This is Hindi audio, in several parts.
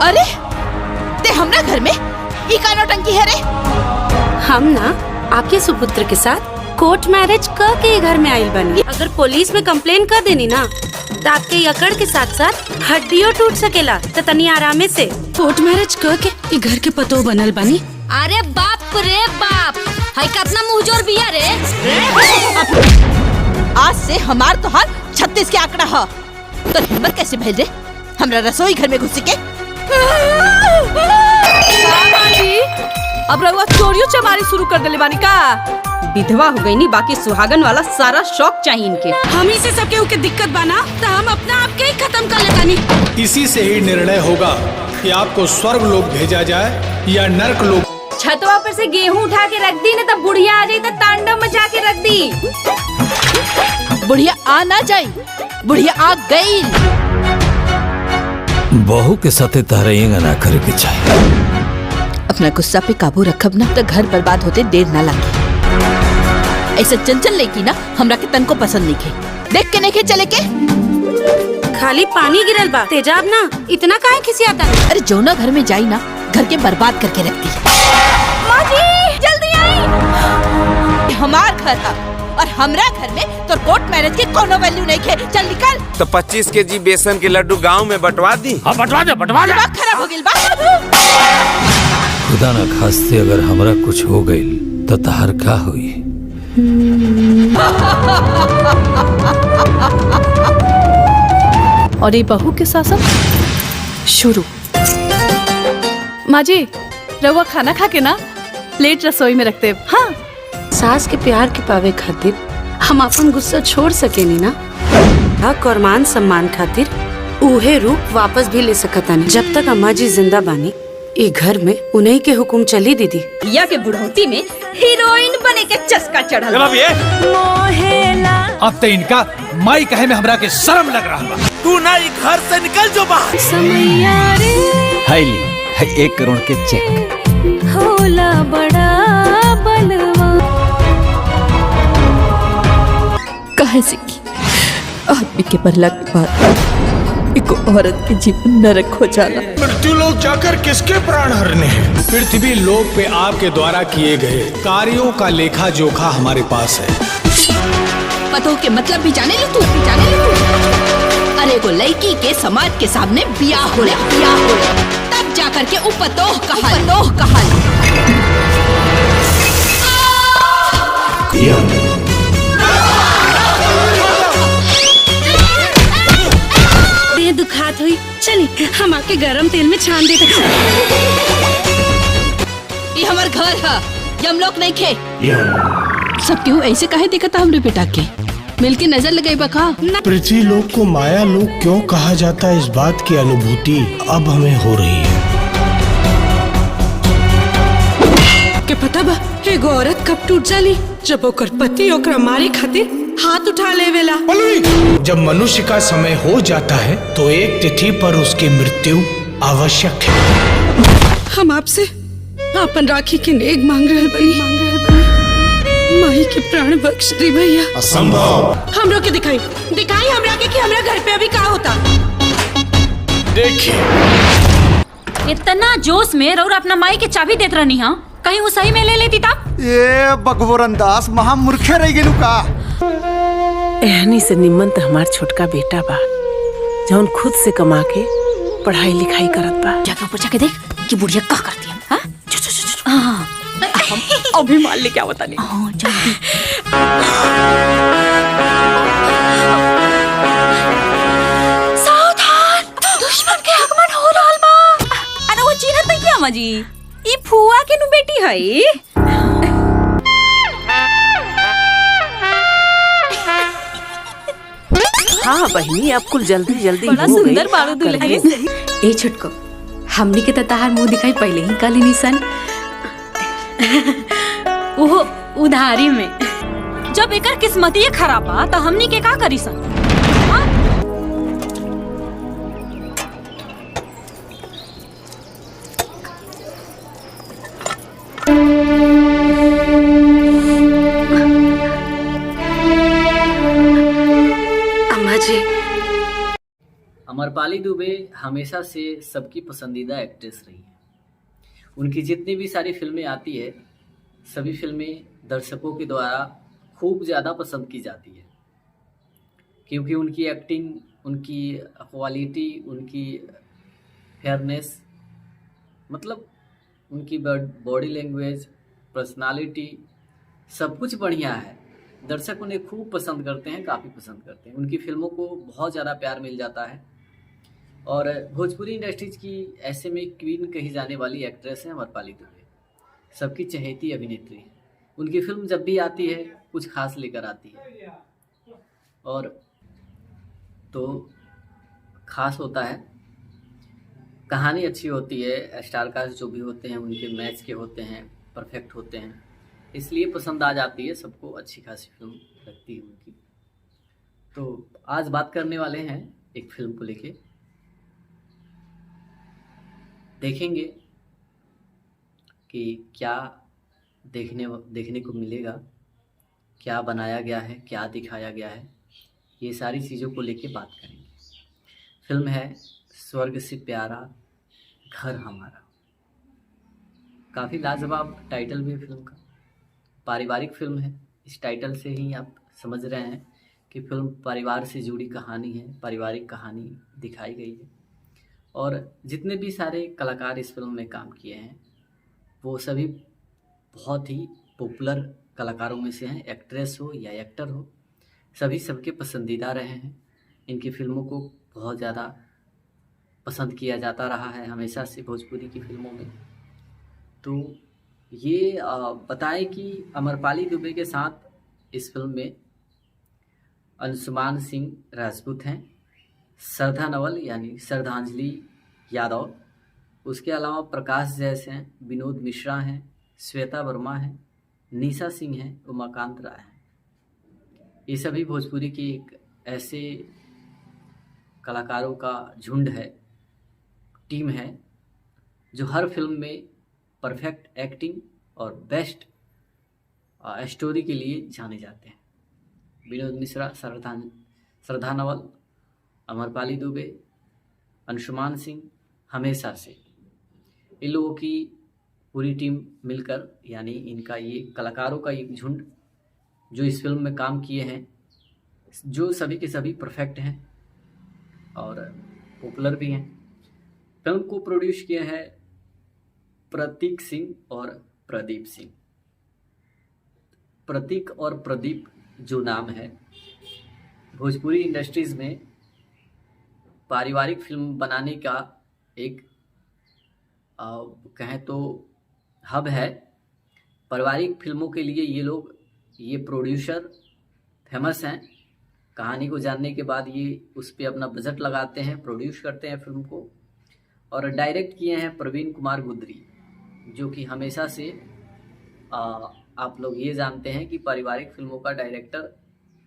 अरे ते हमरा घर में ई का नौटंकी है रे? हम ना आपके सुपुत्र के साथ कोर्ट मैरिज के घर में आइल बनी। अगर पुलिस में कंप्लेन कर देनी ना तो आपके यकड़ के साथ साथ हड्डियों टूट सकेला। तो तनी आरामे से कोर्ट मैरिज के घर के पतो बनल बनी। अरे बाप रे बाप, हाय कितना मुंहजोर बिया रे। आज से हमार तो हाल 36 के आंकड़ा है। तो हिम्मत कैसे भइल रे हमरा रसोई घर में घुस के? अब रउआ चोरियों चमारी शुरू कर देले बानी का? विधवा हो गई नी, बाकी सुहागन वाला सारा शौक चाहिए इनके। हम ही से सबके उके दिक्कत बना तो हम अपना आप के ही खत्म कर लेतानी। इसी से ही निर्णय होगा कि आपको स्वर्ग लोक भेजा जाए या नरक लोक। छतवा पर से गेहूं उठा के रख दी ना, तब बुढ़िया आ जाई तो तांडव मचा के रख दी। बुढ़िया आ ना जाई, बुढ़िया आ गई। बहू के साथे तहरेंगा ना करे के चाहिए। अपना गुस्सा पे काबू रखब ना तो घर बर्बाद होते देर ना लगे। ऐसा चंचल लेकी ना हमरा के तन को पसंद नहीं खे। देख के नहीं खे चले के। खाली पानी गिरल बा तेजाब ना, इतना काहे खिसियाता? अरे जो ना घर में जाई ना घर के बर्बाद करके रखती। माँ जी जल्दी आई। हमार घर था और हमरा घर में तो कोर्ट मैरिज की कोनो वैल्यू नहीं खे। चल निकल। तो 25 केजी बेसन के लड्डू गांव में बंटवा दी। हाँ बंटवा दे। दिमाग खराब हो गइल बा। खुदा न खास्ते अगर हमरा कुछ हो गइल तो तहार का हुई? और ये बहू के साथ शुरू। माँ जी रउआ खाना खा के ना प्लेट रसोई में रखते। हाँ सास के प्यार के पावे खातिर हम अपन गुस्सा छोड़ सकेनी ना। हक और मान सम्मान खातिर उहे रूप वापस भी ले सकतानी। जब तक अम्मा जी जिंदा बानी ये घर में उन्हीं के हुक्म चली दीदी। या के बुढ़ौती में हीरोइन बने के चस्का चढ़ल। अब तो इनका माई कहे में हमरा के शर्म लग रहा है। तू ना ई घर से निकल जो बाहर। हाय ली, है 1 करोड़ के चेक। होला बड़ा बलवा। कहे से की आदमी के मरला के बाद एक औरत के जीवन नरक हो जाला। मृत्यु लोक जाकर किसके प्राण हरने हैं? पृथ्वी लोक पे आपके द्वारा किए गए कार्यों का लेखा जोखा हमारे पास है। पतो के मतलब भी जाने ले तू? अरे को लड़की के समाज के सामने बियाह हो तब जाकर के उपतोह कहल। देह दुखात हुई, चली हम आके गरम तेल में छान देते। ये हमार घर है, यमलोक नहीं खे। सब क्यों ऐसे काहे देखा था हमरे बेटा के? मिलके नजर लगाई बका। पृथ्वी लोक को माया लोक क्यों कहा जाता है, इस बात की अनुभूति अब हमें हो रही है। के पता बा एगो औरत कब टूट जाली जब ओकर पति ओकरा मारे खातिर हाथ उठा लेवेला। जब मनुष्य का समय हो जाता है तो एक तिथि पर उसकी मृत्यु आवश्यक है। हम आपसे अपन राखी के नेक मांग रहल बनी। माही के प्राण बख्श दी भैया। असंभव। हमरो के दिखाई हमरा के कि हमरा घर पे अभी का होता। देखिए इतना जोश में रउरा अपना माई के चाबी देत रहनी। हाँ कहीं वो सही में ले लेती तब? ये बगवरन दास महामूर्खे रह गेलू का। एहनी से निम्मन तो हमार छोटका बेटा बा जौन खुद से कमा के पढ़ाई लिखाई करत बा। जाके ऊपर जाके देख कि बुढ़िया क्या करती है। हाँ हम अभी मान ले क्या बता नहीं। हाँ जल्दी। सावधान, दुश्मन के आगमन हो रहल बा। अरे वो चिन्हत नहीं क्या माजी? ई फुआ के नु बेटी है। हाँ बहनी अब कुल जल्दी बड़ा सुंदर बारू दुल्हन। ए छुटको हमनी के तताहार मुंह दिखाई पहले ही काली निशन। ओहो उधारी में जब एकर किस्मती खराब बा तो हमनी के का करी सन? अम्मा जी अमरपाली दुबे हमेशा से सबकी पसंदीदा एक्ट्रेस रही है। उनकी जितनी भी सारी फिल्में आती है, सभी फिल्में दर्शकों के द्वारा खूब ज़्यादा पसंद की जाती है, क्योंकि उनकी एक्टिंग, उनकी क्वालिटी, उनकी फेयरनेस, मतलब उनकी बॉडी लैंग्वेज, पर्सनालिटी, सब कुछ बढ़िया है। दर्शक उन्हें खूब पसंद करते हैं, काफ़ी पसंद करते हैं। उनकी फिल्मों को बहुत ज़्यादा प्यार मिल जाता है और भोजपुरी इंडस्ट्रीज की ऐसे में क्वीन कही जाने वाली एक्ट्रेस है अमरपाली दुबे। सबकी चहेती अभिनेत्री है। उनकी फिल्म जब भी आती है कुछ खास लेकर आती है और तो खास होता है, कहानी अच्छी होती है, स्टार कास्ट जो भी होते हैं उनके मैच के होते हैं, परफेक्ट होते हैं, इसलिए पसंद आ जाती है सबको। अच्छी खासी फिल्म लगती है उनकी। तो आज बात करने वाले हैं एक फिल्म को लेके, देखेंगे कि क्या देखने को मिलेगा, क्या बनाया गया है, क्या दिखाया गया है, ये सारी चीज़ों को लेके बात करेंगे। फिल्म है स्वर्ग से प्यारा घर हमारा। काफ़ी लाजवाब टाइटल भी है फिल्म का। पारिवारिक फिल्म है, इस टाइटल से ही आप समझ रहे हैं कि फिल्म परिवार से जुड़ी कहानी है, पारिवारिक कहानी दिखाई गई है। और जितने भी सारे कलाकार इस फिल्म में काम किए हैं वो सभी बहुत ही पॉपुलर कलाकारों में से हैं। एक्ट्रेस हो या एक्टर हो, सभी सबके पसंदीदा रहे हैं। इनकी फिल्मों को बहुत ज़्यादा पसंद किया जाता रहा है हमेशा से भोजपुरी की फिल्मों में। तो ये बताएं कि अमरपाली दुबे के साथ इस फिल्म में अंशुमान सिंह राजपूत हैं, श्रद्धा नवल यानी श्रद्धांजलि यादव, उसके अलावा प्रकाश जैस हैं, विनोद मिश्रा हैं, श्वेता वर्मा हैं, निशा सिंह हैं, उमाकांत राय हैं। ये सभी भोजपुरी की एक ऐसे कलाकारों का झुंड है, टीम है, जो हर फिल्म में परफेक्ट एक्टिंग और बेस्ट स्टोरी के लिए जाने जाते हैं। विनोद मिश्रा, श्रद्धा नवल, अमरपाली दुबे, अंशुमान सिंह, हमेशा से, इन लोगों की पूरी टीम मिलकर, यानी इनका ये कलाकारों का एक झुंड जो इस फिल्म में काम किए हैं, जो सभी के सभी परफेक्ट हैं और पॉपुलर भी हैं। फिल्म को प्रोड्यूस किया है प्रतीक सिंह और प्रदीप सिंह। प्रतीक और प्रदीप जो नाम है, भोजपुरी इंडस्ट्रीज में पारिवारिक फिल्म बनाने का एक कहें तो हब है। पारिवारिक फिल्मों के लिए ये प्रोड्यूसर फेमस हैं। कहानी को जानने के बाद ये उस पर अपना बजट लगाते हैं, प्रोड्यूस करते हैं फिल्म को। और डायरेक्ट किए हैं प्रवीण कुमार गुदरी, जो कि हमेशा से आप लोग ये जानते हैं कि पारिवारिक फिल्मों का डायरेक्टर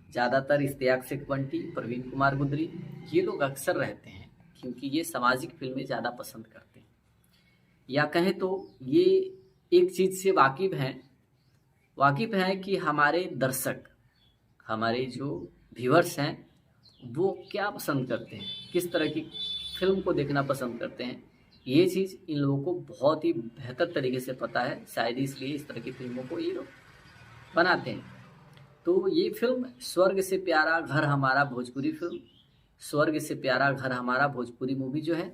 ज़्यादातर इश्तियाक शेख बंटी, प्रवीण कुमार गुदरी, ये लोग अक्सर रहते हैं, क्योंकि ये सामाजिक फिल्में ज़्यादा पसंद करते हैं, या कहें तो ये एक चीज़ से वाकिफ़ हैं कि हमारे दर्शक, हमारे जो व्यूअर्स हैं, वो क्या पसंद करते हैं, किस तरह की फिल्म को देखना पसंद करते हैं। ये चीज़ इन लोगों को बहुत ही बेहतर तरीके से पता है, शायद इसलिए इस तरह की फिल्मों को ये लोग बनाते हैं। तो ये फिल्म स्वर्ग से प्यारा घर हमारा, भोजपुरी फिल्म स्वर्ग से प्यारा घर हमारा भोजपुरी मूवी जो है,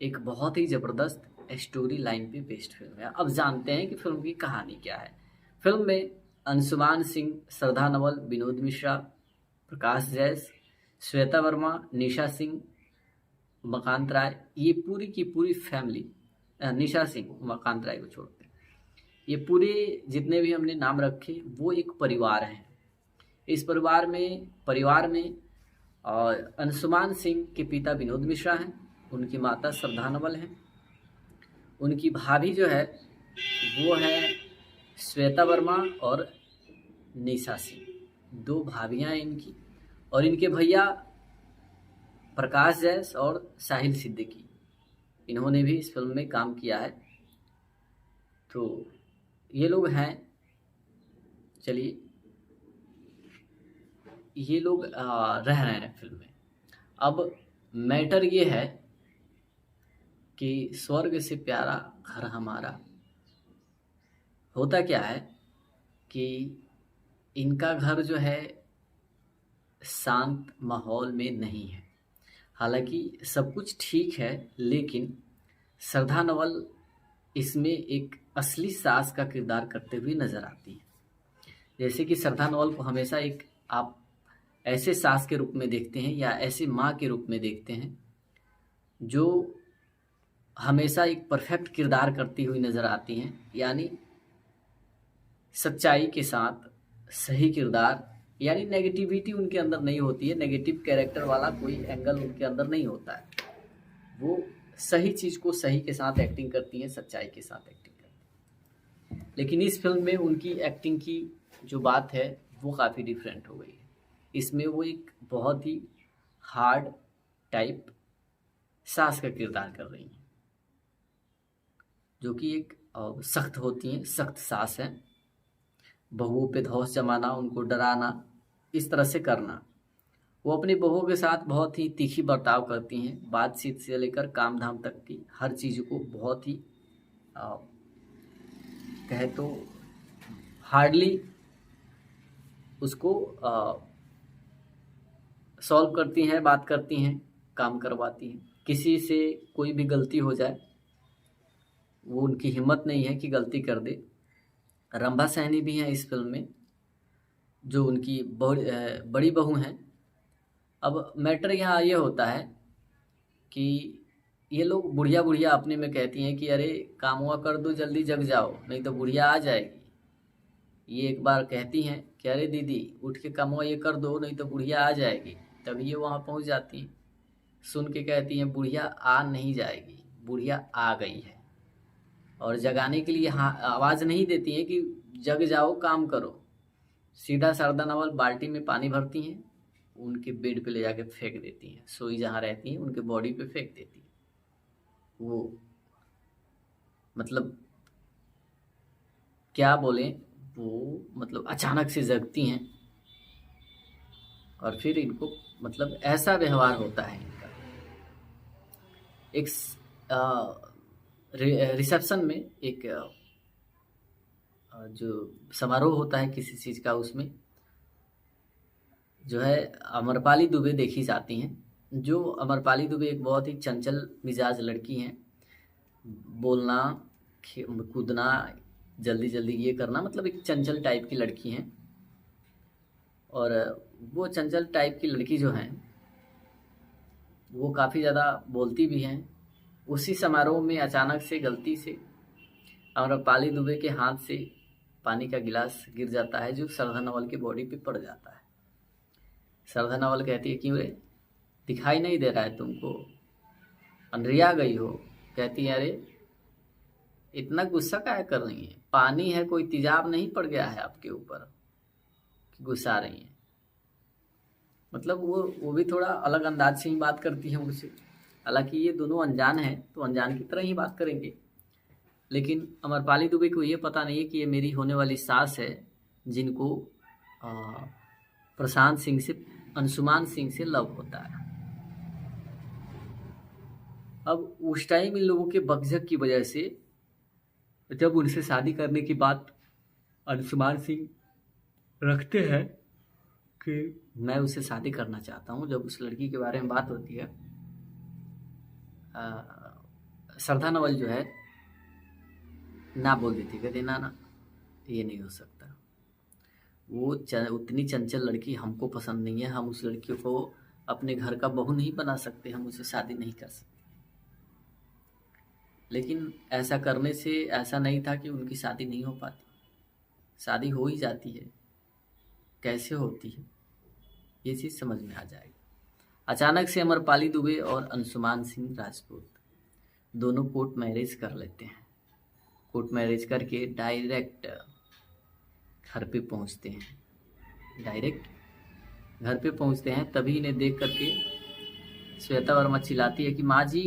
एक बहुत ही ज़बरदस्त स्टोरी लाइन पे बेस्ड फिल्म है। अब जानते हैं कि फिल्म की कहानी क्या है। फिल्म में अंशुमान सिंह, श्रद्धा नवल, विनोद मिश्रा, प्रकाश जैस, श्वेता वर्मा, निशा सिंह, उमाकांत राय, ये पूरी की पूरी फैमिली, निशा सिंह, उमाकांत राय को छोड़ते हैं, ये पूरे जितने भी हमने नाम रखे वो एक परिवार हैं। इस परिवार में अंशुमान सिंह के पिता विनोद मिश्रा हैं, उनकी माता श्रद्धा नवल हैं, उनकी भाभी जो है वो है श्वेता वर्मा और निशा सिंह, दो भाभियां हैं इनकी, और इनके भैया प्रकाश जैस और साहिल सिद्दीकी, इन्होंने भी इस फिल्म में काम किया है। तो ये लोग हैं, चलिए ये लोग रह रहे हैं फिल्म में। अब मैटर ये है कि स्वर्ग से प्यारा घर हमारा। होता क्या है कि इनका घर जो है शांत माहौल में नहीं है। हालांकि सब कुछ ठीक है, लेकिन श्रद्धा नवल इसमें एक असली सास का किरदार करते हुए नजर आती है। जैसे कि श्रद्धा नवल को हमेशा एक आप ऐसे सास के रूप में देखते हैं या ऐसे माँ के रूप में देखते हैं जो हमेशा एक परफेक्ट किरदार करती हुई नजर आती हैं, यानी सच्चाई के साथ सही किरदार, यानी नेगेटिविटी उनके अंदर नहीं होती है, नेगेटिव कैरेक्टर वाला कोई एंगल उनके अंदर नहीं होता है। वो सही चीज़ को सही के साथ एक्टिंग करती हैं, सच्चाई के साथ एक्टिंग करती हैं। लेकिन इस फिल्म में उनकी एक्टिंग की जो बात है वो काफ़ी डिफरेंट हो गई है। इसमें वो एक बहुत ही हार्ड टाइप सास का किरदार कर रही हैं, जो कि एक सख्त होती हैं, सख्त सास हैं। बहुओं पे धौंस जमाना, उनको डराना, इस तरह से करना। वो अपनी बहुओं के साथ बहुत ही तीखी बर्ताव करती हैं, बातचीत से लेकर काम धाम तक की हर चीज़ को बहुत ही कहे तो हार्डली उसको सॉल्व करती हैं, बात करती हैं, काम करवाती हैं। किसी से कोई भी गलती हो जाए वो उनकी हिम्मत नहीं है कि गलती कर दे। रंभा सैनी भी हैं इस फिल्म में, जो उनकी बड़ी बहू हैं। अब मैटर यहाँ ये होता है कि ये लोग बुढ़िया बुढ़िया अपने में कहती हैं कि अरे काम हुआ कर दो, जल्दी जग जाओ नहीं तो बुढ़िया आ जाएगी। ये एक बार कहती हैं कि अरे दीदी उठ के काम हुआ ये कर दो नहीं तो बुढ़िया आ जाएगी। तभी ये वहाँ पहुँच जाती हैं, सुन के कहती हैं बुढ़िया आ नहीं जाएगी, बुढ़िया आ गई है। और जगाने के लिए हाँ आवाज़ नहीं देती हैं कि जग जाओ काम करो, सीधा श्रद्धा नवल बाल्टी में पानी भरती हैं, उनके बेड पे ले जाके फेंक देती हैं, सोई जहाँ रहती हैं उनके बॉडी पे फेंक देती हैं। वो मतलब क्या बोलें, वो मतलब अचानक से जगती हैं और फिर इनको मतलब ऐसा व्यवहार होता है इनका। एक रिसेप्शन में एक जो समारोह होता है किसी चीज़ का, उसमें जो है अमरपाली दुबे देखी जाती हैं। जो अमरपाली दुबे एक बहुत ही चंचल मिजाज लड़की हैं, बोलना कूदना जल्दी जल्दी ये करना, मतलब एक चंचल टाइप की लड़की हैं। और वो चंचल टाइप की लड़की जो हैं वो काफ़ी ज़्यादा बोलती भी हैं। उसी समारोह में अचानक से गलती से अमरपाली दुबे के हाथ से पानी का गिलास गिर जाता है, जो श्रद्धा नवल की बॉडी पे पड़ जाता है। श्रद्धा नवल कहती है क्यों रे, दिखाई नहीं दे रहा है तुमको, अंधेरिया गई हो। कहती है अरे इतना गुस्सा काहे कर रही हैं, पानी है, कोई तेजाब नहीं पड़ गया है आपके ऊपर कि गुस्सा रही हैं। मतलब वो भी थोड़ा अलग अंदाज से ही बात करती है उनसे। हालांकि ये दोनों अनजान हैं तो अनजान की तरह ही बात करेंगे, लेकिन अमरपाली दुबे को ये पता नहीं है कि ये मेरी होने वाली सास है, जिनको प्रशांत सिंह से, अंशुमान सिंह से लव होता है। अब उस टाइम इन लोगों के बकझक की वजह से जब उनसे शादी करने की बात अंशुमान सिंह रखते हैं कि मैं उससे शादी करना चाहता हूँ, जब उस लड़की के बारे में बात होती है, श्रद्धा नवल जो है ना बोल देती, कहते ना ये नहीं हो सकता, वो उतनी चंचल लड़की हमको पसंद नहीं है, हम उस लड़की को अपने घर का बहू नहीं बना सकते, हम उससे शादी नहीं कर सकते। लेकिन ऐसा करने से ऐसा नहीं था कि उनकी शादी नहीं हो पाती, शादी हो ही जाती है। कैसे होती है ये चीज़ समझ में आ जाएगी। अचानक से अमरपाली दुबे और अंशुमान सिंह राजपूत दोनों कोर्ट मैरिज कर लेते हैं। कोर्ट मैरिज करके डायरेक्ट घर पे पहुंचते हैं। डायरेक्ट घर पे पहुंचते हैं, तभी इन्हें देख करके श्वेता वर्मा चिल्लाती है कि माँ जी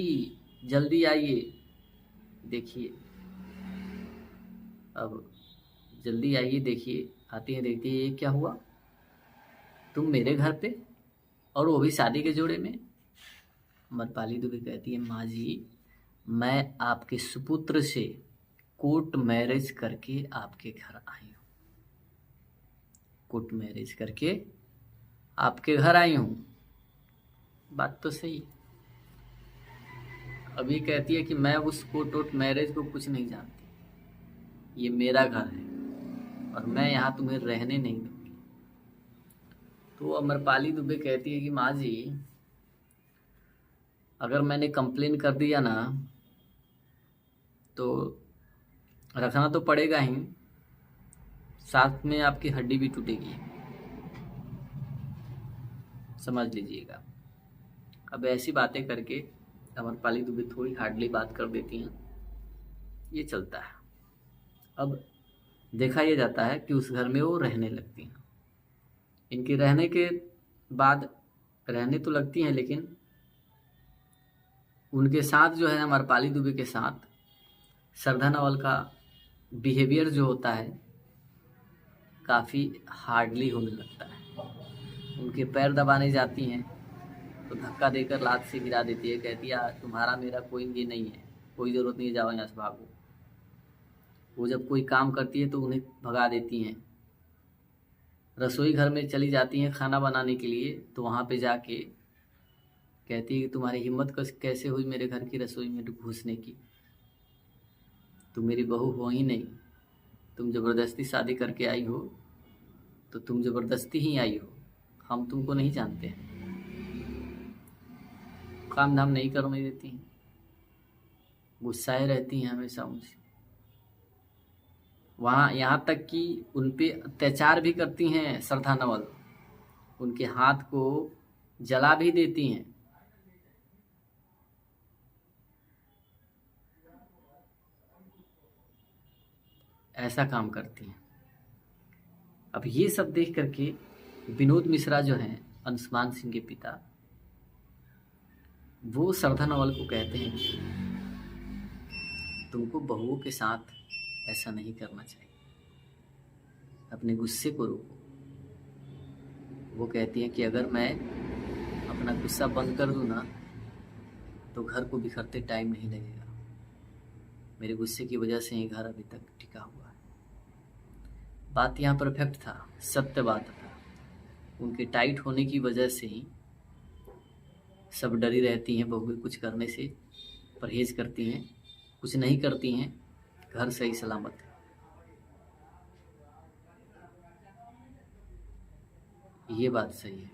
जल्दी आइए, देखिए अब जल्दी आइए देखिए। आती है, देखती है ये क्या हुआ, तुम मेरे घर पे और वो भी शादी के जोड़े में। अमरपाली दुबे कहती है, माँ जी मैं आपके सुपुत्र से कोर्ट मैरिज करके आपके घर आई हूँ। कोर्ट मैरिज करके आपके घर आई हूँ। बात तो सही है। अभी कहती है कि मैं उस कोर्ट मैरिज को कुछ नहीं जानती, ये मेरा घर है और मैं यहाँ तुम्हें रहने नहीं दूंगी। तो अमरपाली दुबे कहती है कि माँ जी अगर मैंने कंप्लेन कर दिया ना तो रखना तो पड़ेगा ही, साथ में आपकी हड्डी भी टूटेगी, समझ लीजिएगा। अब ऐसी बातें करके अमरपाली दुबे थोड़ी हार्डली बात कर देती हैं, ये चलता है। अब देखा यह जाता है कि उस घर में वो रहने लगती हैं। इनके रहने के बाद रहने तो लगती हैं, लेकिन उनके साथ जो है अमरपाली दुबे के साथ श्रद्धा नवल का बिहेवियर जो होता है काफ़ी हार्डली होने लगता है। उनके पैर दबाने जाती हैं तो धक्का देकर लात से गिरा देती है। कहती है तुम्हारा मेरा कोई ये नहीं है, कोई ज़रूरत नहीं है, जाओ यहाँ से भागो। वो जब कोई काम करती है तो उन्हें भगा देती हैं। रसोई घर में चली जाती हैं खाना बनाने के लिए, तो वहाँ पे जाके कहती है कि तुम्हारी हिम्मत कैसे हुई मेरे घर की रसोई में घुसने की, तुम मेरी बहू हो ही नहीं, तुम ज़बरदस्ती शादी करके आई हो तो तुम ज़बरदस्ती ही आई हो, हम तुमको नहीं जानते हैं। काम धाम नहीं करने देती हैं, गुस्साए रहती हैं हमेशा उनसे। वहाँ यहाँ तक कि उन पे अत्याचार भी करती हैं श्रद्धा नवल, उनके हाथ को जला भी देती हैं। ऐसा काम करती हैं। अब ये सब देख करके विनोद मिश्रा जो हैं अंशुमान सिंह के पिता, वो श्रद्धा नवल को कहते हैं कि तुमको बहुओं के साथ ऐसा नहीं करना चाहिए, अपने गुस्से को रोको। वो कहती हैं कि अगर मैं अपना गुस्सा बंद कर दूँ ना तो घर को बिखरते टाइम नहीं लगेगा, मेरे गुस्से की वजह से ही घर अभी तक टिका हुआ है। बात यहाँ परफेक्ट था, सत्य बात था। उनके टाइट होने की वजह से ही सब डरी रहती हैं, बहुएं कुछ करने से परहेज करती हैं, कुछ नहीं करती हैं, घर सही सलामत है। ये बात सही है।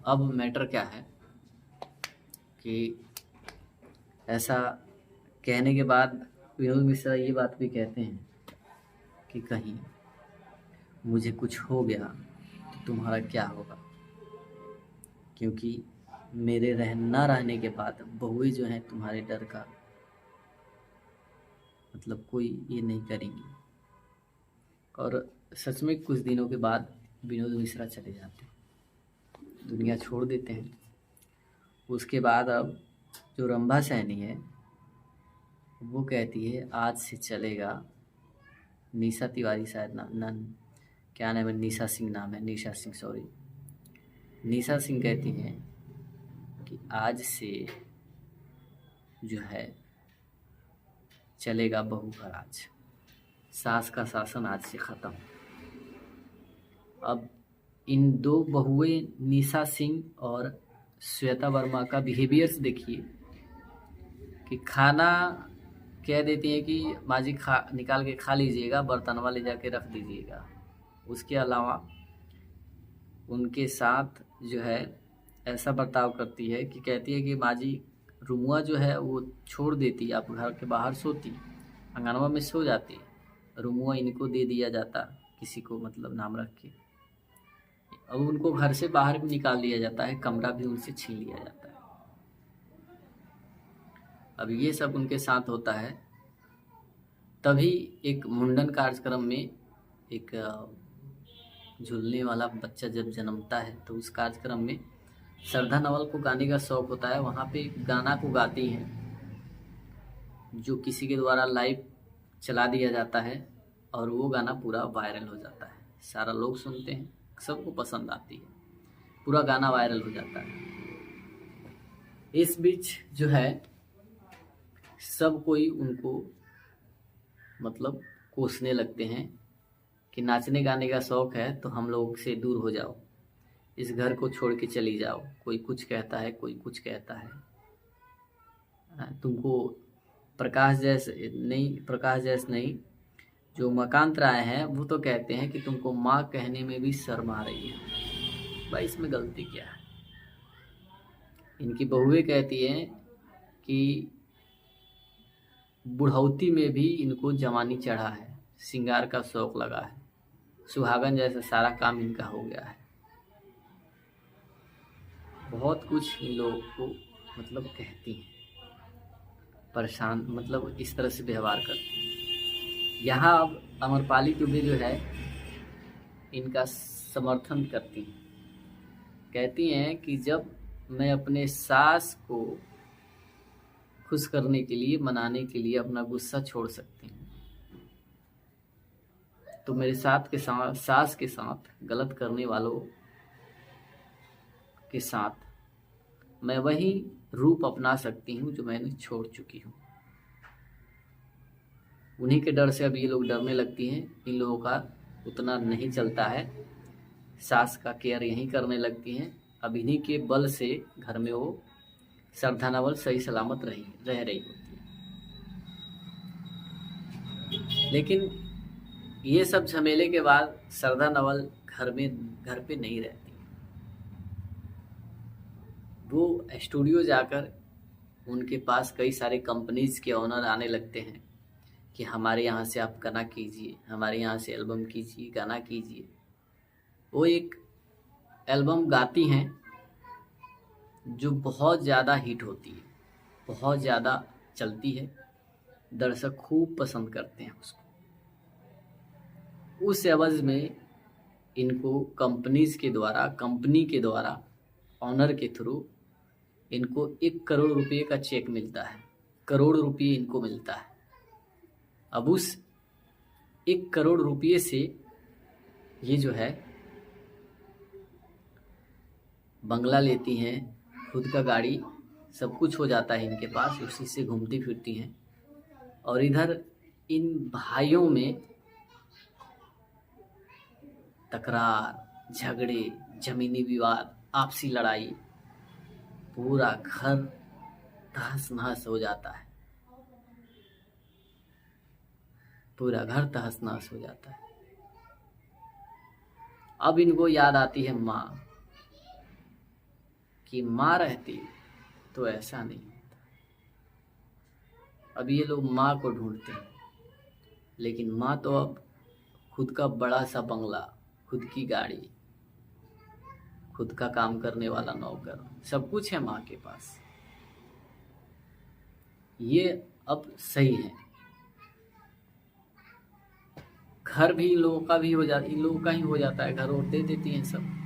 अब मैटर क्या है कि ऐसा कहने के बाद विनोद मिश्रा ये बात भी कहते हैं कि कहीं मुझे कुछ हो गया तो तुम्हारा क्या होगा, क्योंकि मेरे ना रहने के बाद बहुएं जो हैं तुम्हारे डर का मतलब कोई ये नहीं करेंगी। और सच में कुछ दिनों के बाद विनोद मिश्रा चले जाते हैं, दुनिया छोड़ देते हैं। उसके बाद अब जो रंभा सैनी है वो कहती है आज से चलेगा, निशा तिवारी शायद नाम क्या नाम है, निशा सिंह नाम है, निशा सिंह सॉरी, निशा सिंह कहती हैं कि आज से जो है चलेगा बहू का राज, सास का शासन आज से ख़त्म। अब इन दो बहुएं निशा सिंह और श्वेता वर्मा का बिहेवियर्स देखिए कि खाना कह देती हैं कि माँ जी निकाल के खा लीजिएगा, बर्तनवा ले जाके रख दीजिएगा। उसके अलावा उनके साथ जो है ऐसा बर्ताव करती है कि कहती है कि माँ जी रूमुआ जो है वो छोड़ देती, आप घर के बाहर सोती, अंगनवा में सो जाती, रूमुआ इनको दे दिया जाता किसी को, मतलब नाम रख के। अब उनको घर से बाहर भी निकाल दिया जाता है, कमरा भी उनसे छीन लिया जाता है। अब ये सब उनके साथ होता है। तभी एक मुंडन कार्यक्रम में एक झूलने वाला बच्चा जब जन्मता है तो उस कार्यक्रम में श्रद्धा नवल को गाने का शौक होता है। वहाँ पे गाना को गाती हैं जो किसी के द्वारा लाइव चला दिया जाता है और वो गाना पूरा वायरल हो जाता है, सारा लोग सुनते हैं, सबको पसंद आती है, पूरा गाना वायरल हो जाता है। इस बीच जो है सब कोई उनको मतलब कोसने लगते हैं कि नाचने गाने का शौक है तो हम लोग से दूर हो जाओ, इस घर को छोड़ के चली जाओ। कोई कुछ कहता है, कोई कुछ कहता है। तुमको प्रकाश जैस नहीं, जो मकांत राय हैं वो तो कहते हैं कि तुमको माँ कहने में भी शर्म आ रही है। भाई इसमें गलती क्या है? इनकी बहुएं कहती हैं कि बुढ़ौती में भी इनको जवानी चढ़ा है, श्रृंगार का शौक लगा है, सुहागन जैसा सारा काम इनका हो गया है। बहुत कुछ इन लोगों को मतलब कहती हैं, परेशान मतलब इस तरह से व्यवहार करती हैं। यहाँ अब अमरपाली दुबे जो है इनका समर्थन करती हैं, कहती हैं कि जब मैं अपने सास को खुश करने के लिए, मनाने के लिए अपना गुस्सा छोड़ सकती हूँ, तो मेरे सास के साथ गलत करने वालों के साथ मैं वही रूप अपना सकती हूँ जो मैंने छोड़ चुकी हूँ। उन्हीं के डर से अब ये लोग डरने लगती हैं। इन लोगों का उतना नहीं चलता है, सास का केयर यहीं करने लगती हैं। अब इन्हीं के बल से घर में वो श्रद्धा नवल सही सलामत रह रही होती है। लेकिन ये सब झमेले के बाद श्रद्धा नवल घर पे नहीं रहती। वो स्टूडियो जाकर उनके पास कई सारे कंपनीज के ओनर आने लगते हैं कि हमारे यहाँ से आप गाना कीजिए, हमारे यहाँ से एल्बम कीजिए, गाना कीजिए। वो एक एल्बम गाती हैं जो बहुत ज़्यादा हिट होती है, बहुत ज़्यादा चलती है, दर्शक खूब पसंद करते हैं उसको। उस एवज में इनको कंपनी के द्वारा ऑनर के थ्रू इनको 1 करोड़ रुपये का चेक मिलता है। करोड़ रुपये इनको मिलता है। अब उस 1 करोड़ रुपये से ये जो है बंगला लेती हैं, खुद का गाड़ी, सब कुछ हो जाता है इनके पास, उसी से घूमती फिरती हैं। और इधर इन भाइयों में तकरार, झगड़े, जमीनी विवाद, आपसी लड़ाई, पूरा घर तहस नहस हो जाता है। पूरा घर तहस नहस हो जाता है। अब इनको याद आती है माँ, कि माँ रहती तो ऐसा नहीं होता। अब ये लोग माँ को ढूंढते हैं, लेकिन माँ तो अब खुद का बड़ा सा बंगला, खुद की गाड़ी, खुद का काम करने वाला नौकर, सब कुछ है माँ के पास। ये अब सही है। घर भी इन लोगों का ही हो जाता है, घर और दे देती हैं सब।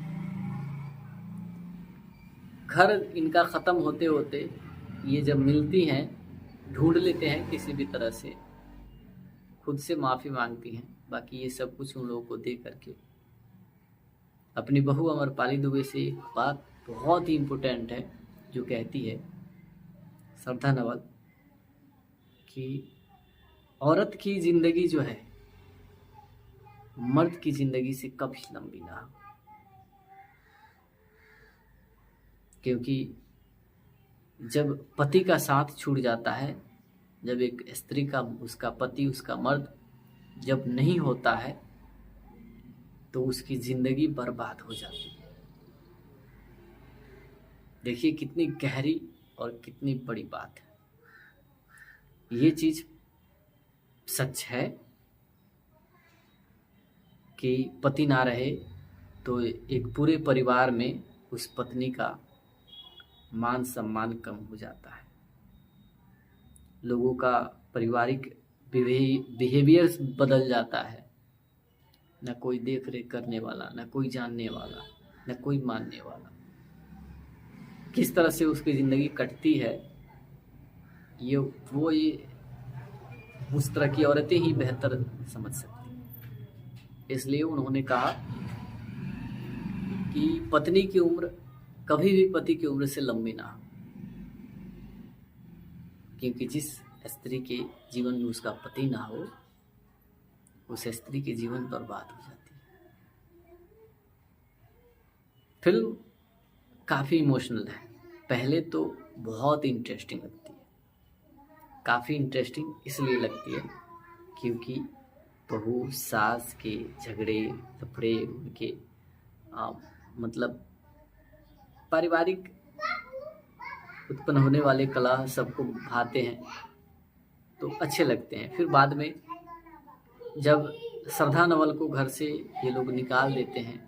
घर इनका ख़त्म होते होते ये जब मिलती हैं, ढूंढ लेते हैं किसी भी तरह से, खुद से माफ़ी मांगती हैं। बाकी ये सब कुछ उन लोगों को दे करके अपनी बहू अमरपाली दुबे से एक बात बहुत ही इम्पोर्टेंट है जो कहती है श्रद्धा नवल कि औरत की ज़िंदगी जो है मर्द की ज़िंदगी से कभी लंबी ना हो। क्योंकि जब पति का साथ छूट जाता है, जब एक स्त्री का, उसका पति, उसका मर्द जब नहीं होता है, तो उसकी ज़िंदगी बर्बाद हो जाती है। देखिए कितनी गहरी और कितनी बड़ी बात है। ये चीज़ सच है कि पति ना रहे तो एक पूरे परिवार में उस पत्नी का मान सम्मान कम हो जाता है। लोगों का पारिवारिक बिहेवियर बदल जाता है। न कोई देख रेख करने वाला, न कोई जानने वाला, न कोई मानने वाला। किस तरह से उसकी ज़िंदगी कटती है, ये उस तरह की औरतें ही बेहतर समझ सकती हैं। इसलिए उन्होंने कहा कि पत्नी की उम्र कभी भी पति की उम्र से लंबी ना हो, क्योंकि जिस स्त्री के जीवन में उसका पति ना हो उस स्त्री के जीवन बर्बाद हो जाती है। फिल्म काफ़ी इमोशनल है। पहले तो बहुत इंटरेस्टिंग लगती है, काफ़ी इंटरेस्टिंग इसलिए लगती है क्योंकि बहू सास के झगड़े लफड़े उनके मतलब पारिवारिक उत्पन्न होने वाले कलह सबको भाते हैं तो अच्छे लगते हैं। फिर बाद में जब श्रद्धा नवल को घर से ये लोग निकाल देते हैं,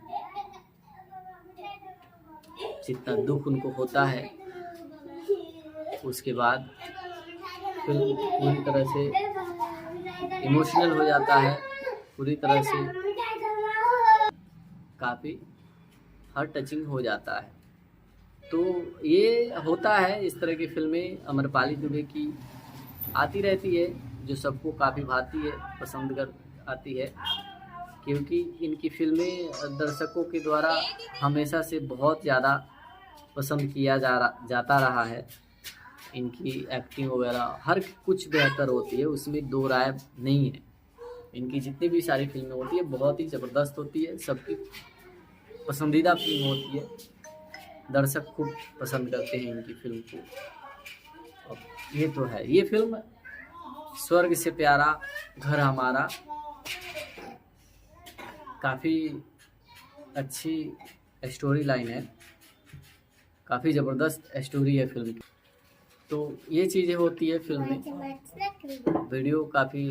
जितना दुख उनको होता है, उसके बाद फिर पूरी तरह से इमोशनल हो जाता है, पूरी तरह से काफ़ी हार्ट टचिंग हो जाता है। तो ये होता है, इस तरह की फिल्में अमरपाली दुबे की आती रहती है जो सबको काफ़ी भाती है, पसंद कर आती है, क्योंकि इनकी फिल्में दर्शकों के द्वारा हमेशा से बहुत ज़्यादा पसंद किया जाता रहा है। इनकी एक्टिंग वगैरह हर कुछ बेहतर होती है, उसमें दो राय नहीं है। इनकी जितनी भी सारी फिल्में होती है बहुत ही ज़बरदस्त होती है, सबकी पसंदीदा फिल्म होती है, दर्शक खूब पसंद करते हैं इनकी फिल्म को। अब ये तो है, ये फिल्म स्वर्ग से प्यारा घर हमारा काफ़ी अच्छी स्टोरी लाइन है, काफ़ी ज़बरदस्त स्टोरी है फिल्म की। तो ये चीज़ें होती है फिल्म में। वीडियो काफ़ी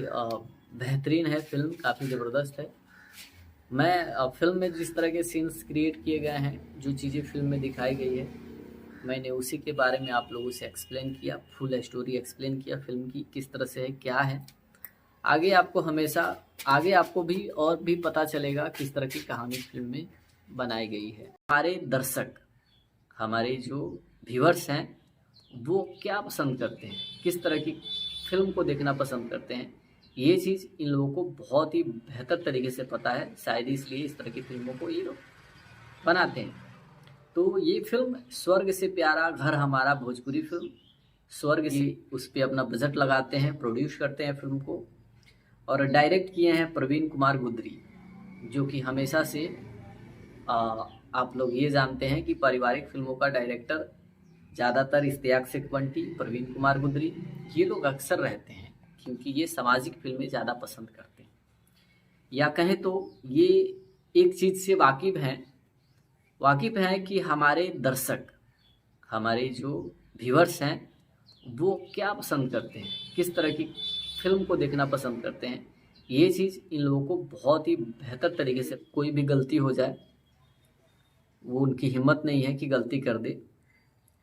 बेहतरीन है, फिल्म काफ़ी ज़बरदस्त है। मैं फिल्म में जिस तरह के सीन्स क्रिएट किए गए हैं, जो चीज़ें फिल्म में दिखाई गई है, मैंने उसी के बारे में आप लोगों से एक्सप्लेन किया, फुल स्टोरी एक्सप्लेन किया फिल्म की किस तरह से है, क्या है। आगे आपको भी और भी पता चलेगा किस तरह की कहानी फिल्म में बनाई गई है। हमारे दर्शक, हमारे जो व्यूअर्स हैं, वो क्या पसंद करते हैं, किस तरह की फिल्म को देखना पसंद करते हैं, ये चीज़ इन लोगों को बहुत ही बेहतर तरीके से पता है। शायद इसलिए इस तरह की फिल्मों को ये लोग बनाते हैं। तो ये फिल्म स्वर्ग से प्यारा घर हमारा भोजपुरी फिल्म, स्वर्ग से उस पर अपना बजट लगाते हैं, प्रोड्यूस करते हैं फिल्म को, और डायरेक्ट किए हैं प्रवीण कुमार गुदरी, जो कि हमेशा से आप लोग ये जानते हैं कि पारिवारिक फिल्मों का डायरेक्टर ज़्यादातर इश्तियाक सेखवंटी, प्रवीण कुमार गुदरी, ये लोग अक्सर रहते हैं, क्योंकि ये सामाजिक फिल्में ज़्यादा पसंद करते हैं, या कहें तो ये एक चीज़ से वाकिफ़ हैं कि हमारे दर्शक, हमारे जो व्यूअर्स हैं, वो क्या पसंद करते हैं, किस तरह की फिल्म को देखना पसंद करते हैं। ये चीज़ इन लोगों को बहुत ही बेहतर तरीके से, कोई भी गलती हो जाए वो उनकी हिम्मत नहीं है कि गलती कर दे।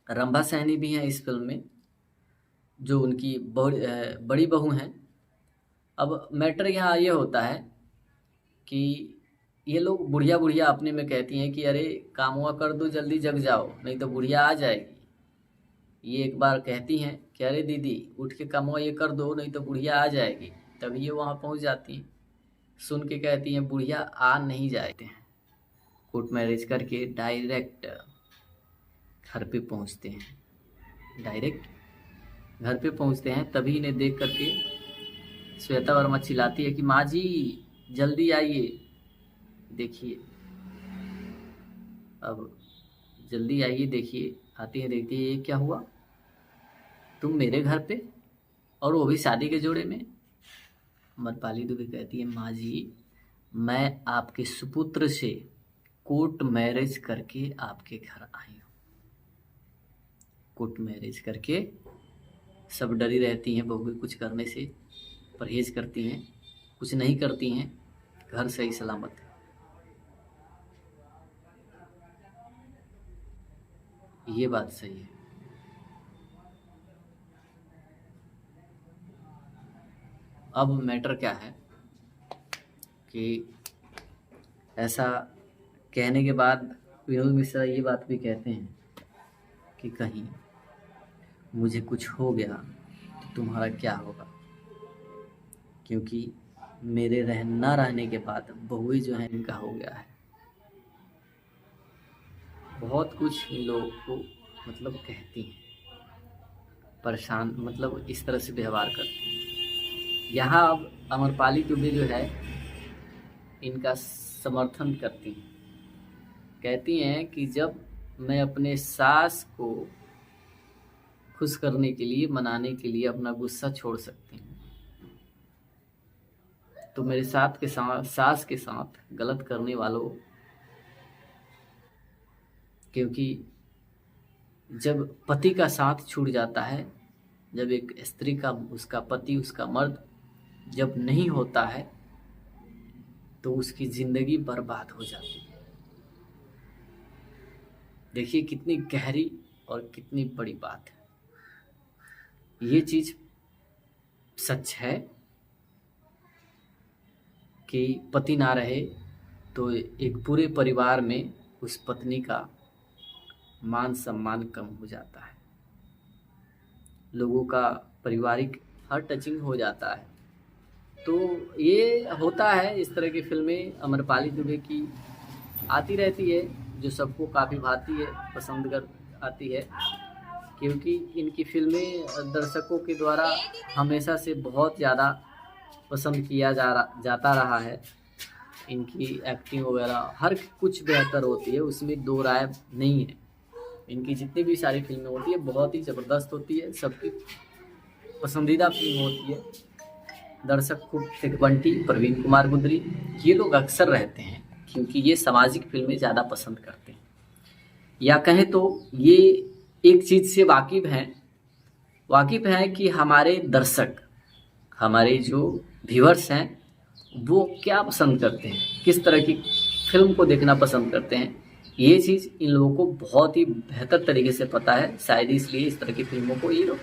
रंभा सैनी भी हैं इस फिल्म में, जो उनकी बड़ी बहू हैं। अब मैटर यहाँ ये होता है कि ये लोग बुढ़िया अपने में कहती हैं कि अरे कामवा कर दो, जल्दी जग जाओ, नहीं तो बुढ़िया आ जाएगी। ये एक बार कहती हैं कि अरे दीदी उठ के कामवा ये कर दो, नहीं तो बुढ़िया आ जाएगी। तभी ये वहाँ पहुँच जाती हैं, सुन के कहती हैं बुढ़िया आ नहीं जाते हैं। कोर्ट मैरिज करके डायरेक्ट घर पे पहुँचते हैं, डायरेक्ट घर पे पहुँचते हैं। तभी इन्हें देख करके श्वेता वर्मा चिल्लाती है कि माँ जी जल्दी आइए, देखिए, अब जल्दी आइए, देखिए। आती है, देखती है, ये क्या हुआ, तुम मेरे घर पे, और वो भी शादी के जोड़े में। अमरपाली दुबे कहती है माँ जी मैं आपके सुपुत्र से कोर्ट मैरिज करके आपके घर आई हूँ। कोर्ट मैरिज करके सब डरी रहती हैं, बहू कुछ करने से परहेज करती हैं, कुछ नहीं करती हैं, घर सही सलामत है। ये बात सही है। अब मैटर क्या है कि ऐसा कहने के बाद विनोद मिश्रा ये बात भी कहते हैं कि कहीं मुझे कुछ हो गया तो तुम्हारा क्या होगा, क्योंकि मेरे ना रहने के बाद बहुएं जो है इनका हो गया है। बहुत कुछ इन लोगों को मतलब कहती हैं, परेशान मतलब इस तरह से व्यवहार करती हैं। यहाँ अब अमरपाली दुबे जो है इनका समर्थन करती हैं, कहती हैं कि जब मैं अपने सास को खुश करने के लिए, मनाने के लिए अपना गुस्सा छोड़ सकती हूँ, तो मेरे सास के साथ गलत करने वालों, क्योंकि जब पति का साथ छूट जाता है, जब एक स्त्री का, उसका पति, उसका मर्द जब नहीं होता है तो उसकी जिंदगी बर्बाद हो जाती है। देखिए कितनी गहरी और कितनी बड़ी बात है। ये चीज सच है कि पति ना रहे तो एक पूरे परिवार में उस पत्नी का मान सम्मान कम हो जाता है, लोगों का पारिवारिक हर टचिंग हो जाता है। तो ये होता है, इस तरह की फिल्में अमरपाली दुबे की आती रहती है, जो सबको काफ़ी भाती है, पसंद कर आती है, क्योंकि इनकी फिल्में दर्शकों के द्वारा हमेशा से बहुत ज़्यादा पसंद किया जाता रहा है। इनकी एक्टिंग वगैरह हर कुछ बेहतर होती है, उसमें दो राय नहीं है। इनकी जितनी भी सारी फिल्में होती है बहुत ही ज़बरदस्त होती है, सबकी पसंदीदा फिल्म होती है। दर्शक खूब तिकबंटी, प्रवीण कुमार गुदरी, ये लोग अक्सर रहते हैं क्योंकि ये सामाजिक फिल्में ज़्यादा पसंद करते हैं, या कहें तो ये एक चीज़ से वाकिफ़ हैं कि हमारे दर्शक, हमारे जो व्यूअर्स हैं वो क्या पसंद करते हैं, किस तरह की फिल्म को देखना पसंद करते हैं। ये चीज़ इन लोगों को बहुत ही बेहतर तरीके से पता है, शायद इसलिए इस तरह की फिल्मों को ये लोग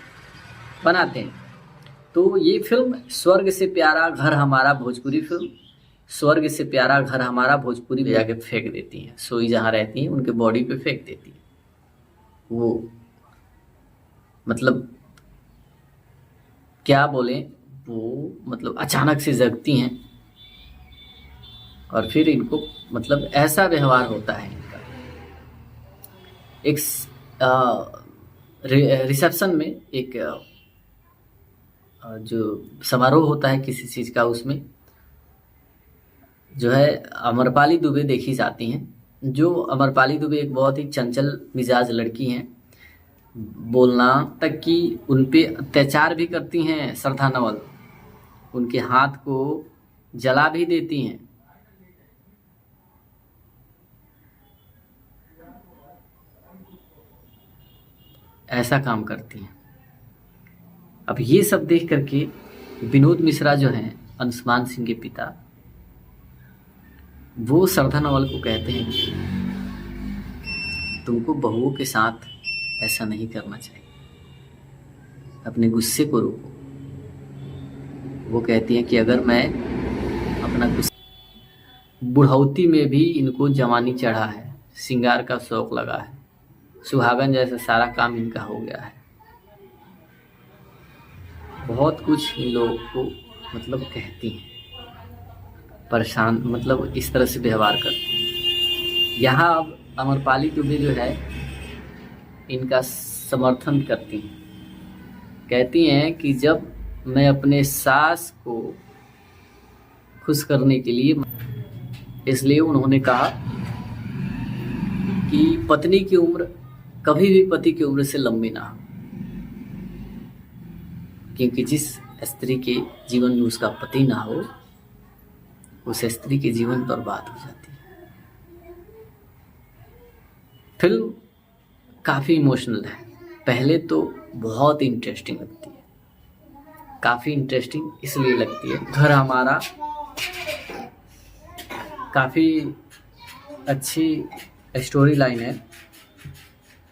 बनाते हैं। तो ये फिल्म स्वर्ग से प्यारा घर हमारा, भोजपुरी फिल्म स्वर्ग से प्यारा घर हमारा भोजपुरी ले जाके फेंक देती हैं, सोई जहाँ रहती हैं उनके बॉडी पे फेंक देती है। वो मतलब क्या बोलें, वो मतलब अचानक से जगती हैं और फिर इनको मतलब ऐसा व्यवहार होता है इनका। एक रिसेप्शन में एक जो समारोह होता है किसी चीज़ का, उसमें जो है अमरपाली दुबे देखी जाती हैं। जो अमरपाली दुबे एक बहुत ही चंचल मिजाज लड़की हैं, बोलना तक कि उन पे अत्याचार भी करती हैं श्रद्धा नवल, उनके हाथ को जला भी देती हैं। ऐसा काम करती हैं। अब ये सब देख करके विनोद मिश्रा जो हैं, अंशुमान सिंह के पिता, वो श्रद्धा नवल को कहते हैं कि तुमको बहुओं के साथ ऐसा नहीं करना चाहिए, अपने गुस्से को रोको। वो कहती हैं कि अगर मैं अपना गुस्सा, बुढ़ौती में भी इनको जवानी चढ़ा है, श्रृंगार का शौक लगा है, सुहागन जैसा सारा काम इनका हो गया है। बहुत कुछ इन लोगों को मतलब कहती हैं, परेशान मतलब इस तरह से व्यवहार करती हैं। यहाँ अब अमरपाली दुबे जो है इनका समर्थन करती हैं, कहती हैं कि जब मैं अपने सास को खुश करने के लिए, इसलिए उन्होंने कहा कि पत्नी की उम्र कभी भी पति की उम्र से लंबी ना हो, क्योंकि जिस स्त्री के जीवन में उसका पति ना हो, उस स्त्री के जीवन बर्बाद हो जाती है। फिल्म काफ़ी इमोशनल है, पहले तो बहुत इंटरेस्टिंग लगती है, काफ़ी इंटरेस्टिंग इसलिए लगती है, घर हमारा काफ़ी अच्छी स्टोरी लाइन है,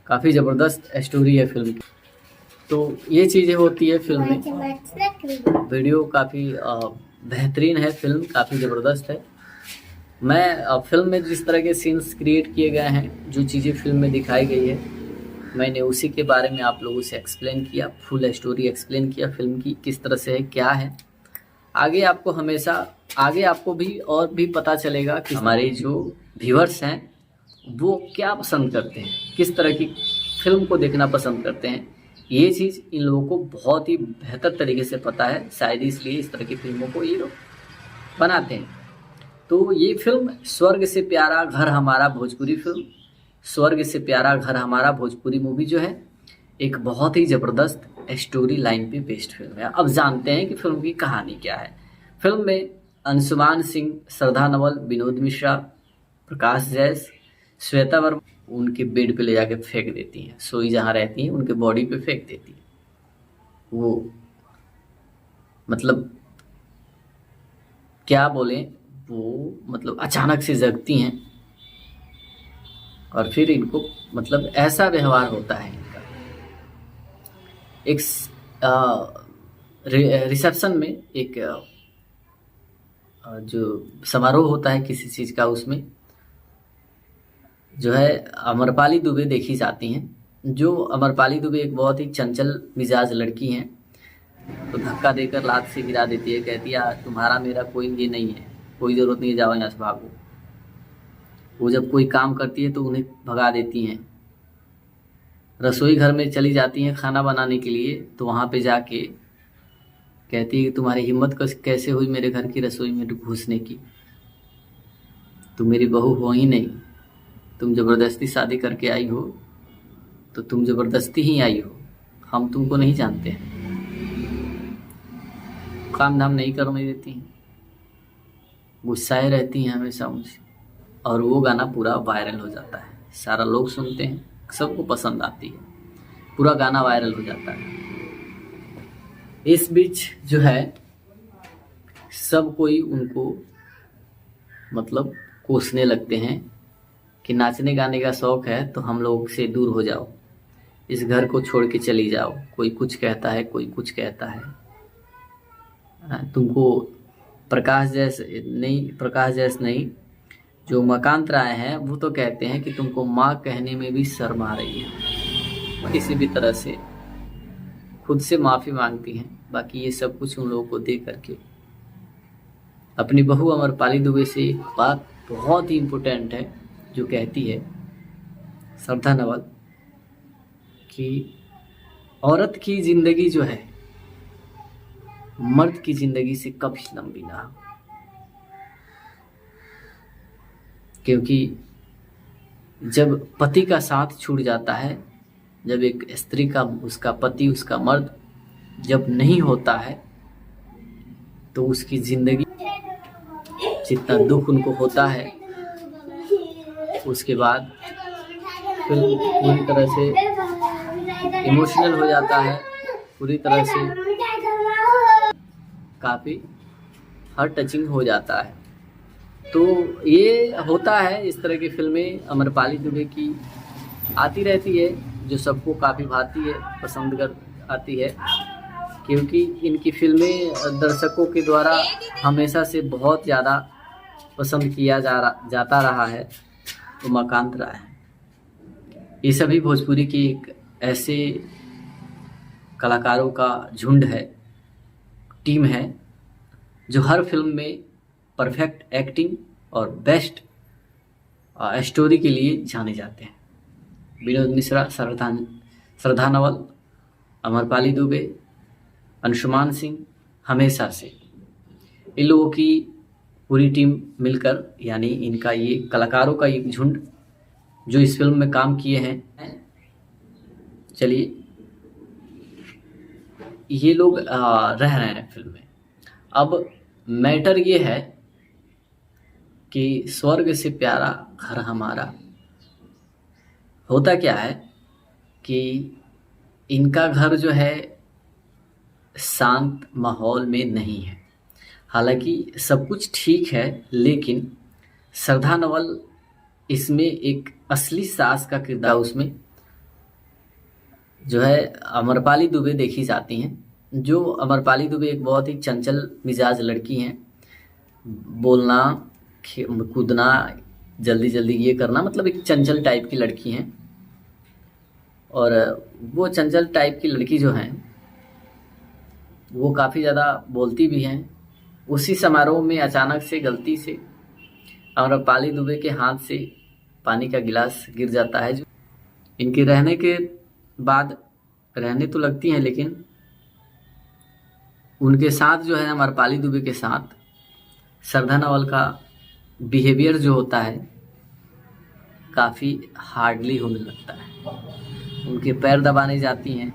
काफ़ी ज़बरदस्त स्टोरी है फिल्म की। तो ये चीज़ें होती है फिल्म में। वीडियो काफ़ी बेहतरीन है, फिल्म काफ़ी ज़बरदस्त है। मैं फिल्म में जिस तरह के सीन्स क्रिएट किए गए हैं, जो चीज़ें फिल्म में दिखाई गई है, मैंने उसी के बारे में आप लोगों से एक्सप्लेन किया, फुल स्टोरी एक्सप्लेन किया फिल्म की किस तरह से है, क्या है। आगे आपको भी और भी पता चलेगा कि हमारे जो व्यूअर्स हैं वो क्या पसंद करते हैं, किस तरह की फिल्म को देखना पसंद करते हैं, ये चीज़ इन लोगों को बहुत ही बेहतर तरीके से पता है। शायद इसलिए इस तरह की फिल्मों को ये लोग बनाते हैं। तो ये फिल्म स्वर्ग से प्यारा घर हमारा भोजपुरी फिल्म, स्वर्ग से प्यारा घर हमारा भोजपुरी मूवी जो है एक बहुत ही ज़बरदस्त स्टोरी लाइन पे बेस्ड फिल्म है। अब जानते हैं कि फिल्म की कहानी क्या है। फिल्म में अंशुमान सिंह, श्रद्धा नवल, विनोद मिश्रा, प्रकाश जैस, श्वेता वर्मा उनके बेड पे ले जाके फेंक देती हैं। सोई जहाँ रहती हैं उनके बॉडी पे फेंक देती हैं। वो मतलब क्या बोलें, वो मतलब अचानक से जगती हैं और फिर इनको मतलब ऐसा व्यवहार होता है इनका। एक रिसेप्शन में एक जो समारोह होता है किसी चीज़ का, उसमें जो है अमरपाली दुबे देखी जाती हैं। जो अमरपाली दुबे एक बहुत ही चंचल मिजाज लड़की हैं, तो धक्का देकर लात से गिरा देती है। कहती है तुम्हारा मेरा कोई ये नहीं है, कोई ज़रूरत नहीं है, जाओ यहाँ से भागो। वो जब कोई काम करती है तो उन्हें भगा देती हैं। रसोई घर में चली जाती हैं खाना बनाने के लिए, तो वहाँ पे जाके कहती है कि तुम्हारी हिम्मत कैसे हुई मेरे घर की रसोई में घुसने की, तुम मेरी बहू हो ही नहीं, तुम ज़बरदस्ती शादी करके आई हो, तो तुम ज़बरदस्ती ही आई हो, हम तुमको नहीं जानते हैं। काम धाम नहीं करने देती हैं, गुस्साए रहती हैं हमेशा मुझसे। और वो गाना पूरा वायरल हो जाता है, सारा लोग सुनते हैं, सबको पसंद आती है, पूरा गाना वायरल हो जाता है। इस बीच जो है सब कोई उनको मतलब कोसने लगते हैं कि नाचने गाने का शौक है तो हम लोग से दूर हो जाओ, इस घर को छोड़ के चली जाओ। कोई कुछ कहता है, कोई कुछ कहता है। तुमको प्रकाश जैस नहीं, जो मकांत राय हैं वो तो कहते हैं कि तुमको माँ कहने में भी शर्म आ रही है। किसी भी तरह से खुद से माफ़ी मांगती हैं। बाकी ये सब कुछ उन लोगों को दे करके अपनी बहू अमरपाली दुबे से एक बात बहुत ही इम्पोर्टेंट है जो कहती है श्रद्धा नवल कि औरत की ज़िंदगी जो है मर्द की ज़िंदगी से कभी लंबी ना हो, क्योंकि जब पति का साथ छूट जाता है, जब एक स्त्री का उसका पति उसका मर्द जब नहीं होता है, तो उसकी ज़िंदगी जितना दुख उनको होता है, उसके बाद फिर पूरी तरह से इमोशनल हो जाता है, पूरी तरह से काफ़ी हार्ट टचिंग हो जाता है। तो ये होता है, इस तरह की फिल्में अमरपाली दुबे की आती रहती है, जो सबको काफ़ी भाती है, पसंद कर आती है, क्योंकि इनकी फिल्में दर्शकों के द्वारा हमेशा से बहुत ज़्यादा पसंद किया जाता रहा है। उमाकांत राय, ये सभी भोजपुरी की एक ऐसे कलाकारों का झुंड है, टीम है, जो हर फिल्म में परफेक्ट एक्टिंग और बेस्ट स्टोरी के लिए जाने जाते हैं। विनोद मिश्रा, श्रद्धा नवल, अमरपाली दुबे, अंशुमान सिंह, हमेशा से इन लोगों की पूरी टीम मिलकर, यानी इनका ये कलाकारों का एक झुंड जो इस फिल्म में काम किए हैं। चलिए, ये लोग रह रहे हैं फिल्म में। अब मैटर ये है कि स्वर्ग से प्यारा घर हमारा, होता क्या है कि इनका घर जो है शांत माहौल में नहीं है। हालांकि सब कुछ ठीक है, लेकिन श्रद्धा नवल इसमें एक असली सास का किरदार, उसमें जो है अमरपाली दुबे देखी जाती हैं। जो अमरपाली दुबे एक बहुत ही चंचल मिजाज लड़की हैं, बोलना कूदना जल्दी जल्दी ये करना, मतलब एक चंचल टाइप की लड़की हैं। और वो चंचल टाइप की लड़की जो हैं वो काफ़ी ज़्यादा बोलती भी हैं। उसी समारोह में अचानक से गलती से अमरपाली दुबे के हाथ से पानी का गिलास गिर जाता है। जो इनके रहने के बाद रहने तो लगती हैं, लेकिन उनके साथ जो है अमरपाली दुबे के साथ श्रद्धा नवल का बिहेवियर जो होता है काफ़ी हार्डली होने लगता है। उनके पैर दबाने जाती हैं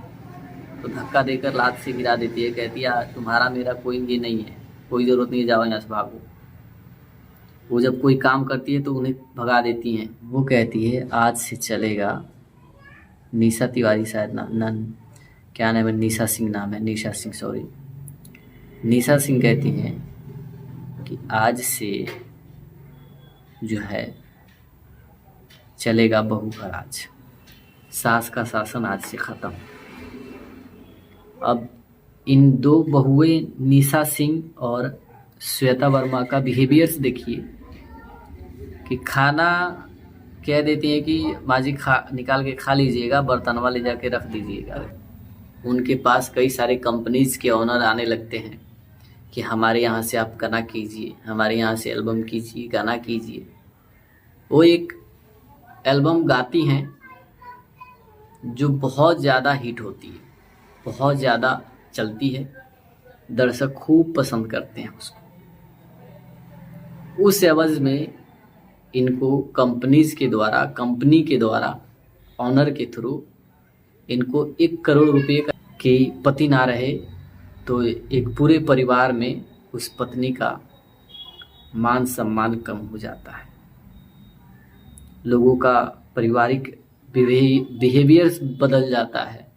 तो धक्का देकर लात से गिरा देती है, कहती है तुम्हारा मेरा कोई ये नहीं है, कोई ज़रूरत नहीं है, जाओ यहाँ से भागो। वो जब कोई काम करती है तो उन्हें भगा देती हैं। वो कहती है आज से चलेगा, निशा तिवारी शायद क्या नाम है, निशा सिंह नाम है, निशा सिंह सॉरी, निशा सिंह कहती हैं कि आज से जो है चलेगा बहू का राज, सास का शासन आज से ख़त्म। अब इन दो बहुएं निशा सिंह और श्वेता वर्मा का बिहेवियर्स देखिए कि खाना कह देती हैं कि माँ जी निकाल के खा लीजिएगा, बर्तन वाले जाके रख दीजिएगा। उनके पास कई सारे कंपनीज के ओनर आने लगते हैं कि हमारे यहाँ से आप गाना कीजिए, हमारे यहाँ से एल्बम कीजिए, गाना कीजिए। वो एक एल्बम गाती हैं जो बहुत ज़्यादा हिट होती है, बहुत ज़्यादा चलती है, दर्शक खूब पसंद करते हैं उसको। उस एवज में इनको कंपनी के द्वारा ऑनर के थ्रू इनको 1 करोड़ रुपए का कि पति ना रहे तो एक पूरे परिवार में उस पत्नी का मान सम्मान कम हो जाता है। लोगों का पारिवारिक बिहेवियर बदल जाता है,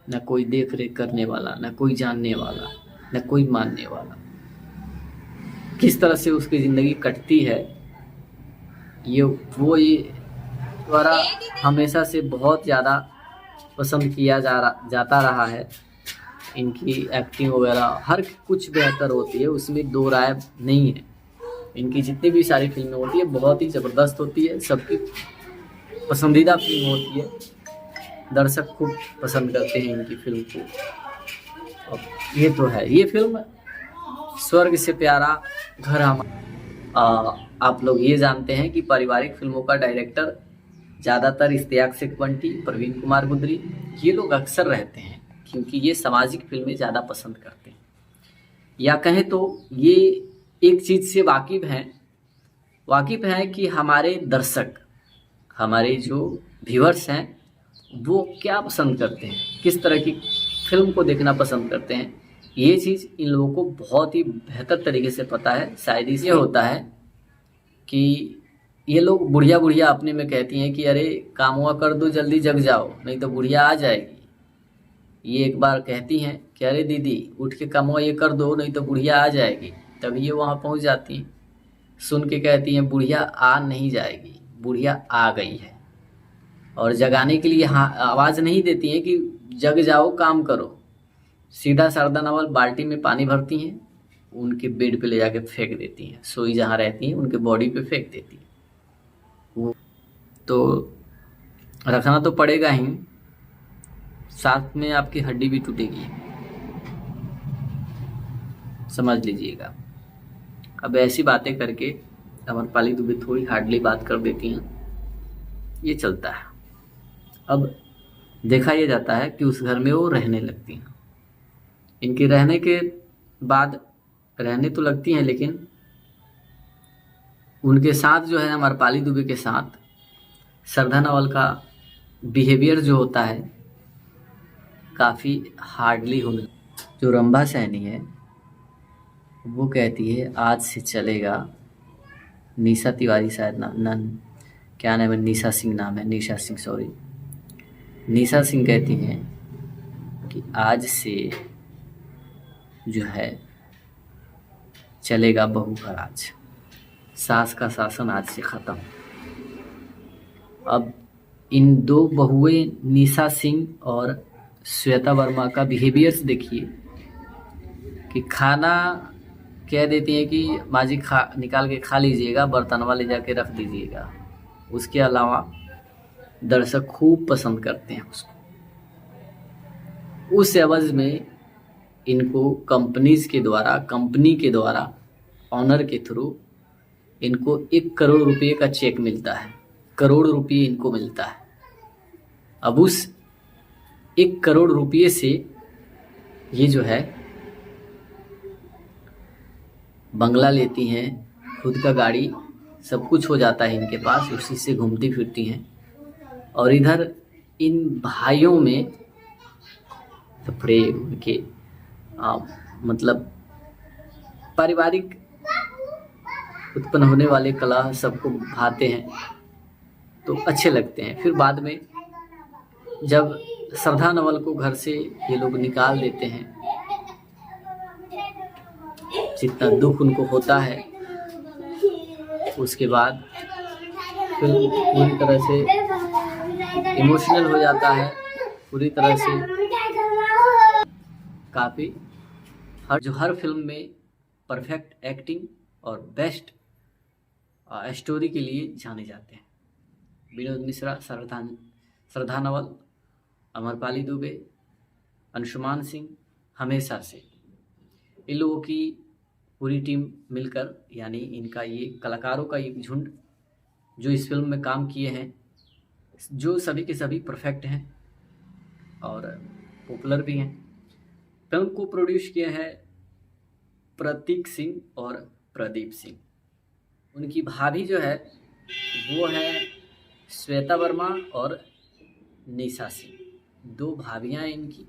न कोई देख रेख करने वाला, न कोई जानने वाला, न कोई मानने वाला। किस तरह से उसकी ज़िंदगी कटती है ये द्वारा हमेशा से बहुत ज़्यादा पसंद किया जाता रहा है। इनकी एक्टिंग वगैरह हर कुछ बेहतर होती है, उसमें दो राय नहीं है। इनकी जितनी भी सारी फिल्में होती है बहुत ही ज़बरदस्त होती है, सबकी पसंदीदा फिल्म होती है, दर्शक खूब पसंद करते हैं इनकी फिल्म को। और ये तो है, ये फिल्म स्वर्ग से प्यारा घर आप लोग ये जानते हैं कि पारिवारिक फिल्मों का डायरेक्टर ज़्यादातर इश्तियाक शेख बंटी, प्रवीण कुमार गुदरी ये लोग अक्सर रहते हैं, क्योंकि ये सामाजिक फिल्में ज़्यादा पसंद करते हैं, या कहें तो ये एक चीज़ से वाकिफ़ हैं कि हमारे दर्शक, हमारे जो व्यूअर्स हैं वो क्या पसंद करते हैं, किस तरह की फिल्म को देखना पसंद करते हैं। ये चीज़ इन लोगों को बहुत ही बेहतर तरीके से पता है। शायद इसलिए होता है कि ये लोग बुढ़िया अपने में कहती हैं कि अरे काम हुआ कर दो, जल्दी जग जाओ नहीं तो बुढ़िया आ जाएगी। ये एक बार कहती हैं कि अरे दीदी उठ के काम हुआ ये कर दो नहीं तो बुढ़िया आ जाएगी, तभी ये वहाँ पहुँच जाती हैं। सुन के कहती हैं बुढ़िया आ नहीं जाएगी, बुढ़िया आ गई है। और जगाने के लिए आवाज़ नहीं देती हैं कि जग जाओ काम करो, सीधा श्रद्धा नवल बाल्टी में पानी भरती हैं, उनके बेड पे ले जाके फेंक देती हैं, सोई जहाँ रहती हैं उनके बॉडी पे फेंक देती हैं। वो तो रखना तो पड़ेगा ही, साथ में आपकी हड्डी भी टूटेगी, समझ लीजिएगा। अब ऐसी बातें करके अमरपाली दुबे थोड़ी हार्डली बात कर देती हैं, ये चलता है। अब देखा यह जाता है कि उस घर में वो रहने लगती हैं। इनके रहने के बाद रहने तो लगती हैं, लेकिन उनके साथ जो है अमरपाली दुबे के साथ श्रद्धा नवल का बिहेवियर जो होता है काफ़ी हार्डली होने। जो रंभा सैनी है वो कहती है आज से चलेगा, निशा तिवारी शायद क्या नाम है, निशा सिंह नाम है, निशा सिंह सॉरी, निशा सिंह कहती हैं कि आज से जो है चलेगा बहू का राज, सास का शासन आज से ख़त्म। अब इन दो बहुएं निशा सिंह और श्वेता वर्मा का बिहेवियर्स देखिए कि खाना कह देती हैं कि माँ जी निकाल के खा लीजिएगा, बर्तन वाले जाके रख दीजिएगा। उसके अलावा दर्शक खूब पसंद करते हैं उसको। उस एवज में इनको कंपनी के द्वारा ऑनर के थ्रू इनको 1 करोड़ रुपए का चेक मिलता है। करोड़ रुपये इनको मिलता है। अब उस 1 करोड़ रुपये से ये जो है बंगला लेती हैं, खुद का गाड़ी, सब कुछ हो जाता है इनके पास, उसी से घूमती फिरती हैं। और इधर इन भाइयों में थपड़े उनके मतलब पारिवारिक उत्पन्न होने वाले कलह सबको भाते हैं तो अच्छे लगते हैं। फिर बाद में जब श्रद्धा नवल को घर से ये लोग निकाल देते हैं, जितना दुख उनको होता है, उसके बाद फिर पूरी तरह से इमोशनल हो जाता है, पूरी तरह से काफ़ी हर फिल्म में परफेक्ट एक्टिंग और बेस्ट स्टोरी के लिए जाने जाते हैं। विनोद मिश्रा, श्रद्धा नवल, अमरपाली दुबे, अंशुमान सिंह, हमेशा से इन लोगों की पूरी टीम मिलकर, यानी इनका ये कलाकारों का एक झुंड जो इस फिल्म में काम किए हैं, जो सभी के सभी परफेक्ट हैं और पॉपुलर भी हैं। फिल्म को प्रोड्यूस किया है प्रतीक सिंह और प्रदीप सिंह। उनकी भाभी जो है वो है श्वेता वर्मा और निशा सिंह, 2 भाभियाँ हैं इनकी।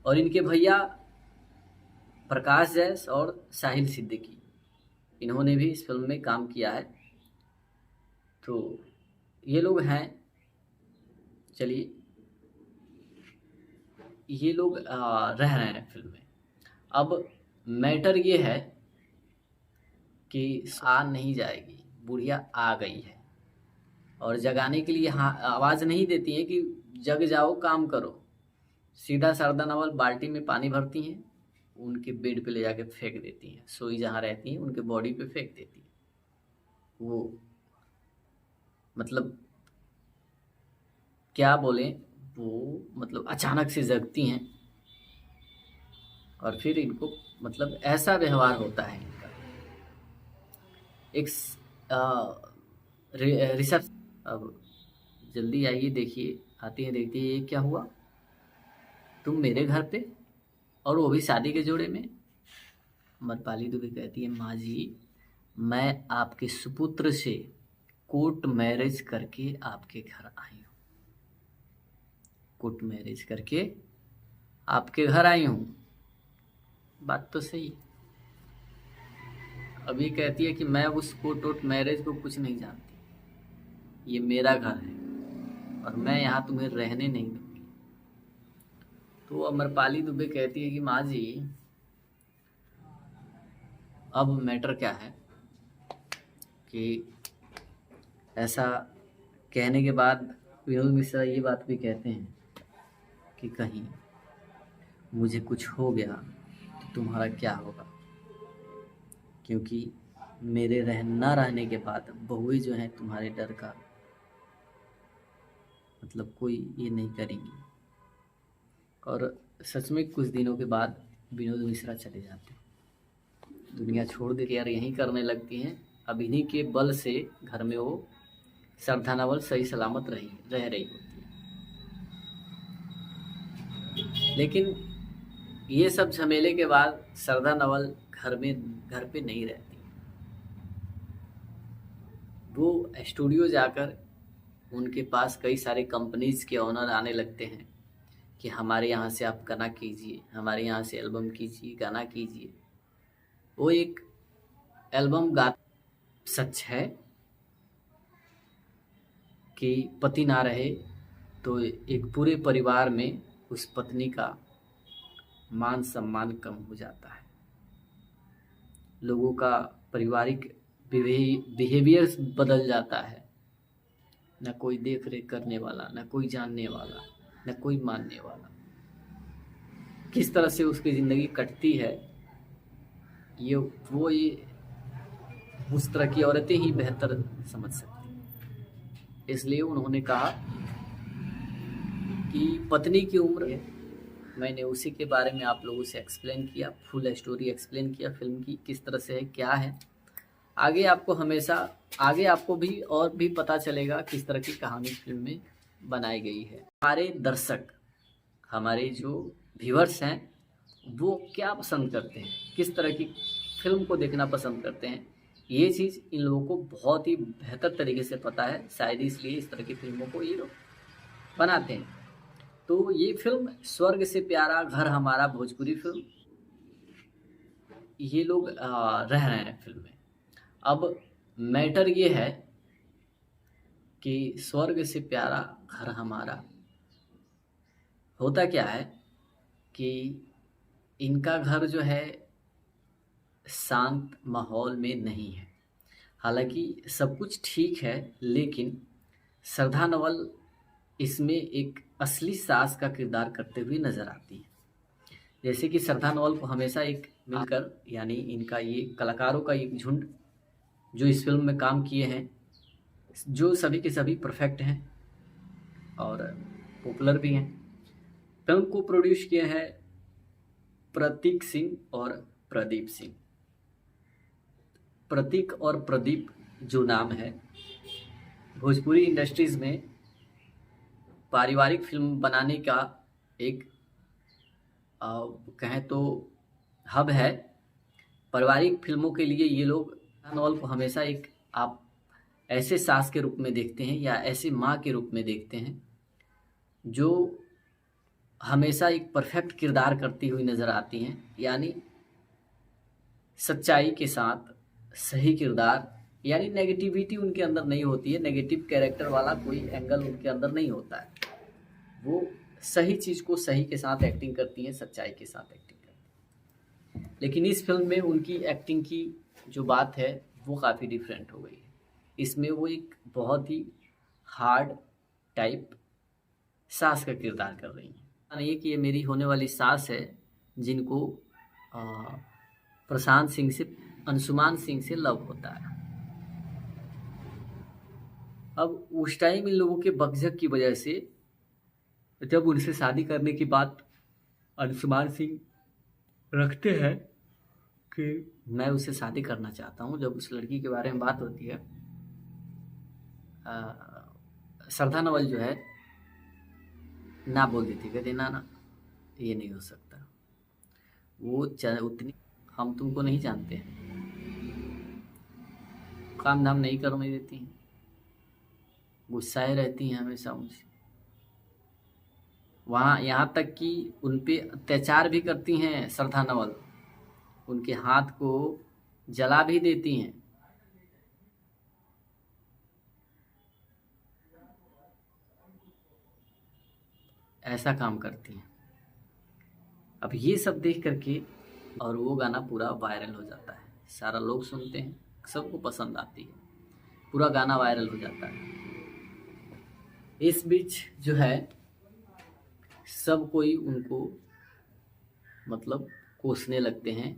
और इनके भैया प्रकाश जैस और साहिल सिद्दीकी, इन्होंने भी इस फिल्म में काम किया है। तो ये लोग हैं, चलिए ये लोग रह रहे हैं फिल्म में। अब मैटर ये है कि आ नहीं जाएगी, बुढ़िया आ गई है और जगाने के लिए आवाज़ नहीं देती हैं कि जग जाओ, काम करो। सीधा श्रद्धा नवल बाल्टी में पानी भरती हैं, उनके बेड पे ले जाके फेंक देती हैं, सोई जहाँ रहती हैं उनके बॉडी पे फेंक देती हैं। वो मतलब क्या बोलें, वो मतलब अचानक से जगती हैं और फिर इनको मतलब ऐसा व्यवहार होता है इनका। एक रिसेप्शन, अब जल्दी आइए, देखिए, आती है, देखती है, ये क्या हुआ, तुम मेरे घर पे, और वो भी शादी के जोड़े में। अमरपाली दुबे कहती है, माँ जी मैं आपके सुपुत्र से कोर्ट मैरिज करके आपके घर आई हूँ, कोर्ट मैरिज करके आपके घर आई हूँ। बात तो सही। अभी कहती है कि मैं उस कोर्ट मैरिज को कुछ नहीं जानती, ये मेरा घर है और मैं यहाँ तुम्हें रहने नहीं दूंगी। तो अमरपाली दुबे कहती है कि माँ जी अब मैटर क्या है कि ऐसा कहने के बाद विनोद मिश्रा ये बात भी कहते हैं कि कहीं मुझे कुछ हो गया तो तुम्हारा क्या होगा, क्योंकि मेरे ना रहने के बाद बहुएं जो हैं तुम्हारे डर का मतलब कोई ये नहीं करेंगी। और सच में कुछ दिनों के बाद विनोद मिश्रा चले जाते हैं, दुनिया छोड़ दे के यार यहीं करने लगती हैं। अब इन्हीं के बल से घर में वो श्रद्धा नवल सही सलामत रह रही होती है। लेकिन ये सब झमेले के बाद श्रद्धा नवल घर पे नहीं रहती, वो स्टूडियो जाकर उनके पास कई सारे कंपनीज के ओनर आने लगते हैं कि हमारे यहाँ से आप गाना कीजिए, हमारे यहाँ से एल्बम कीजिए, गाना कीजिए। वो एक एल्बम गा, सच है कि पति ना रहे तो एक पूरे परिवार में उस पत्नी का मान सम्मान कम हो जाता है, लोगों का पारिवारिक बिहेवियर बदल जाता है, न कोई देख रेख करने वाला, न कोई जानने वाला, न कोई मानने वाला। किस तरह से उसकी ज़िंदगी कटती है ये उस तरह की औरतें ही बेहतर समझ सकती हैं। इसलिए उन्होंने कहा कि पत्नी की उम्र है, मैंने उसी के बारे में आप लोगों से एक्सप्लेन किया, फुल स्टोरी एक्सप्लेन किया फिल्म की किस तरह से है, क्या है। आगे आपको भी और भी पता चलेगा किस तरह की कहानी फिल्म में बनाई गई है। हमारे दर्शक, हमारे जो व्यूअर्स हैं, वो क्या पसंद करते हैं, किस तरह की फिल्म को देखना पसंद करते हैं, ये चीज़ इन लोगों को बहुत ही बेहतर तरीके से पता है। शायद इसलिए इस तरह की फिल्मों को ये लोग बनाते हैं। तो ये फिल्म स्वर्ग से प्यारा घर हमारा भोजपुरी फिल्म, ये लोग रह रहे हैं फिल्म में। अब मैटर ये है कि स्वर्ग से प्यारा घर हमारा, होता क्या है कि इनका घर जो है शांत माहौल में नहीं है। हालांकि सब कुछ ठीक है, लेकिन श्रद्धा नवल इसमें एक असली सास का किरदार करते हुए नजर आती है। जैसे कि श्रद्धा नवल को हमेशा एक मिलकर, यानी इनका ये कलाकारों का एक झुंड जो इस फिल्म में काम किए हैं, जो सभी के सभी परफेक्ट हैं और पॉपुलर भी हैं। फिल्म को प्रोड्यूस किए हैं प्रतीक सिंह और प्रदीप सिंह। प्रतीक और प्रदीप जो नाम है, भोजपुरी इंडस्ट्रीज में पारिवारिक फिल्म बनाने का एक कहें तो हब है। पारिवारिक फिल्मों के लिए ये लोग नॉवल को हमेशा एक आप ऐसे सास के रूप में देखते हैं या ऐसे माँ के रूप में देखते हैं जो हमेशा एक परफेक्ट किरदार करती हुई नज़र आती हैं, यानी सच्चाई के साथ सही किरदार, यानी नेगेटिविटी उनके अंदर नहीं होती है, नेगेटिव कैरेक्टर वाला कोई एंगल उनके अंदर नहीं होता है। वो सही चीज़ को सही के साथ एक्टिंग करती हैं, सच्चाई के साथ एक्टिंग करती हैं। लेकिन इस फिल्म में उनकी एक्टिंग की जो बात है वो काफ़ी डिफरेंट हो गई है। इसमें वो एक बहुत ही हार्ड टाइप सास का किरदार कर रही हैं। नहीं कि ये मेरी होने वाली सास है जिनको प्रशांत सिंह से, अंशुमान सिंह से लव होता है। अब उस टाइम इन लोगों के बकझक की वजह से जब उनसे शादी करने की बात अंशुमान सिंह रखते हैं कि मैं उससे शादी करना चाहता हूँ, जब उस लड़की के बारे में बात होती है, श्रद्धा नवल जो है ना बोल देती, कहते ना ये नहीं हो सकता, वो उतनी हम तुमको नहीं जानते हैं, काम धाम नहीं करने देती हैं, गुस्साए रहती हैं हमेशा मुझसे, वहाँ यहाँ तक कि उन पे अत्याचार भी करती हैं श्रद्धा नवल, उनके हाथ को जला भी देती हैं। ऐसा काम करती हैं। अब ये सब देख करके और वो गाना पूरा वायरल हो जाता है, सारा लोग सुनते हैं, सबको पसंद आती है, पूरा गाना वायरल हो जाता है। इस बीच जो है सब कोई उनको मतलब कोसने लगते हैं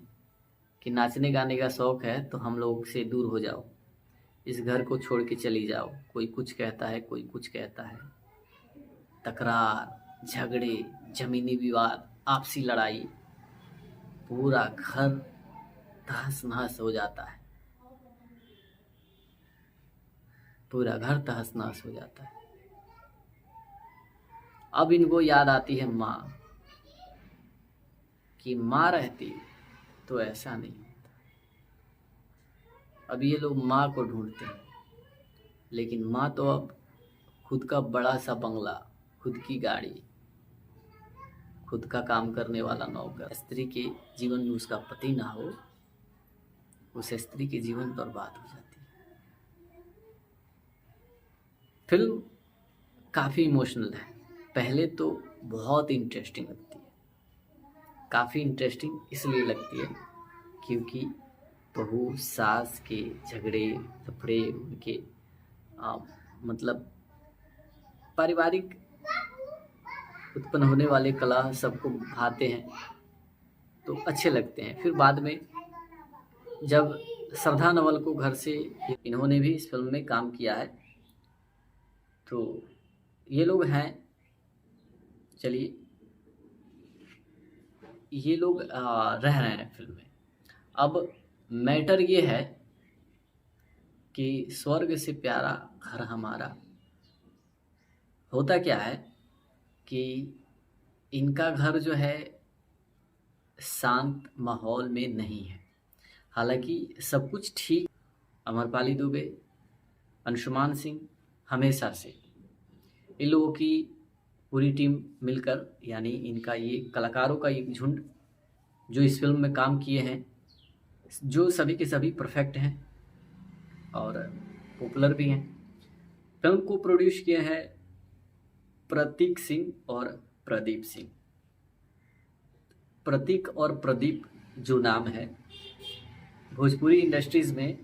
कि नाचने गाने का शौक है तो हम लोग से दूर हो जाओ, इस घर को छोड़ के चली जाओ। कोई कुछ कहता है, कोई कुछ कहता है, तकरार, झगड़े, जमीनी विवाद, आपसी लड़ाई, पूरा घर तहस नहस हो जाता है, पूरा घर तहस नहस हो जाता है। अब इनको याद आती है माँ, कि माँ रहती तो ऐसा नहीं होता। अब ये लोग माँ को ढूंढते हैं, लेकिन माँ तो अब खुद का बड़ा सा बंगला, खुद की गाड़ी, खुद का काम करने वाला नौकर, स्त्री के जीवन में उसका पति ना हो, उस स्त्री के जीवन बर्बाद हो जाती है। फिल्म काफ़ी इमोशनल है, पहले तो बहुत इंटरेस्टिंग लगती है। काफ़ी इंटरेस्टिंग इसलिए लगती है क्योंकि बहू सास के झगड़े झपड़े, उनके मतलब पारिवारिक उत्पन्न होने वाले कलह सबको भाते हैं तो अच्छे लगते हैं। फिर बाद में जब श्रद्धा नवल को घर से, इन्होंने भी इस फिल्म में काम किया है, तो ये लोग हैं, चलिए ये लोग रह रहे हैं फिल्म में। अब मैटर ये है कि स्वर्ग से प्यारा घर हमारा। होता क्या है कि इनका घर जो है शांत माहौल में नहीं है। हालांकि सब कुछ ठीक, अमरपाली दुबे, अंशुमान सिंह हमेशा से इन लोगों की पूरी टीम मिलकर, यानी इनका ये कलाकारों का एक झुंड जो इस फिल्म में काम किए हैं, जो सभी के सभी परफेक्ट हैं और पॉपुलर भी हैं। फिल्म को प्रोड्यूस किया है प्रतीक सिंह और प्रदीप सिंह। प्रतीक और प्रदीप जो नाम है, भोजपुरी इंडस्ट्रीज में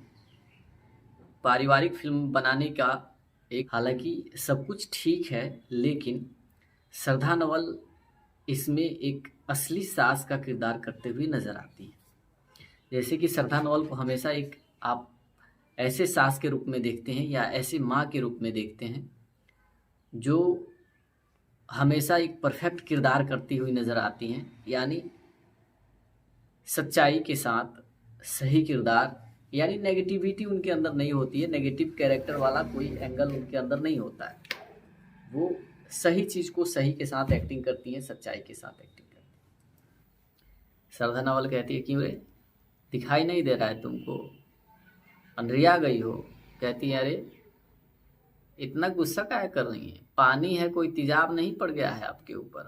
पारिवारिक फिल्म बनाने का एक, हालांकि सब कुछ ठीक है लेकिन श्रद्धा नवल इसमें एक असली सास का किरदार करते हुए नजर आती है। जैसे कि श्रद्धा नवल को हमेशा एक आप ऐसे सास के रूप में देखते हैं या ऐसे माँ के रूप में देखते हैं जो हमेशा एक परफेक्ट किरदार करती हुई नज़र आती हैं, यानी सच्चाई के साथ सही किरदार, यानी नेगेटिविटी उनके अंदर नहीं होती है, नेगेटिव कैरेक्टर वाला कोई एंगल उनके अंदर नहीं होता है। वो सही चीज़ को सही के साथ एक्टिंग करती हैं, सच्चाई के साथ एक्टिंग करती हैं। श्रद्धा नवल कहती है, क्यों रे दिखाई नहीं दे रहा है तुमको, अंधेरिया गई हो? कहती है, अरे इतना गुस्सा काहे कर रही है, पानी है, कोई तेजाब नहीं पड़ गया है आपके ऊपर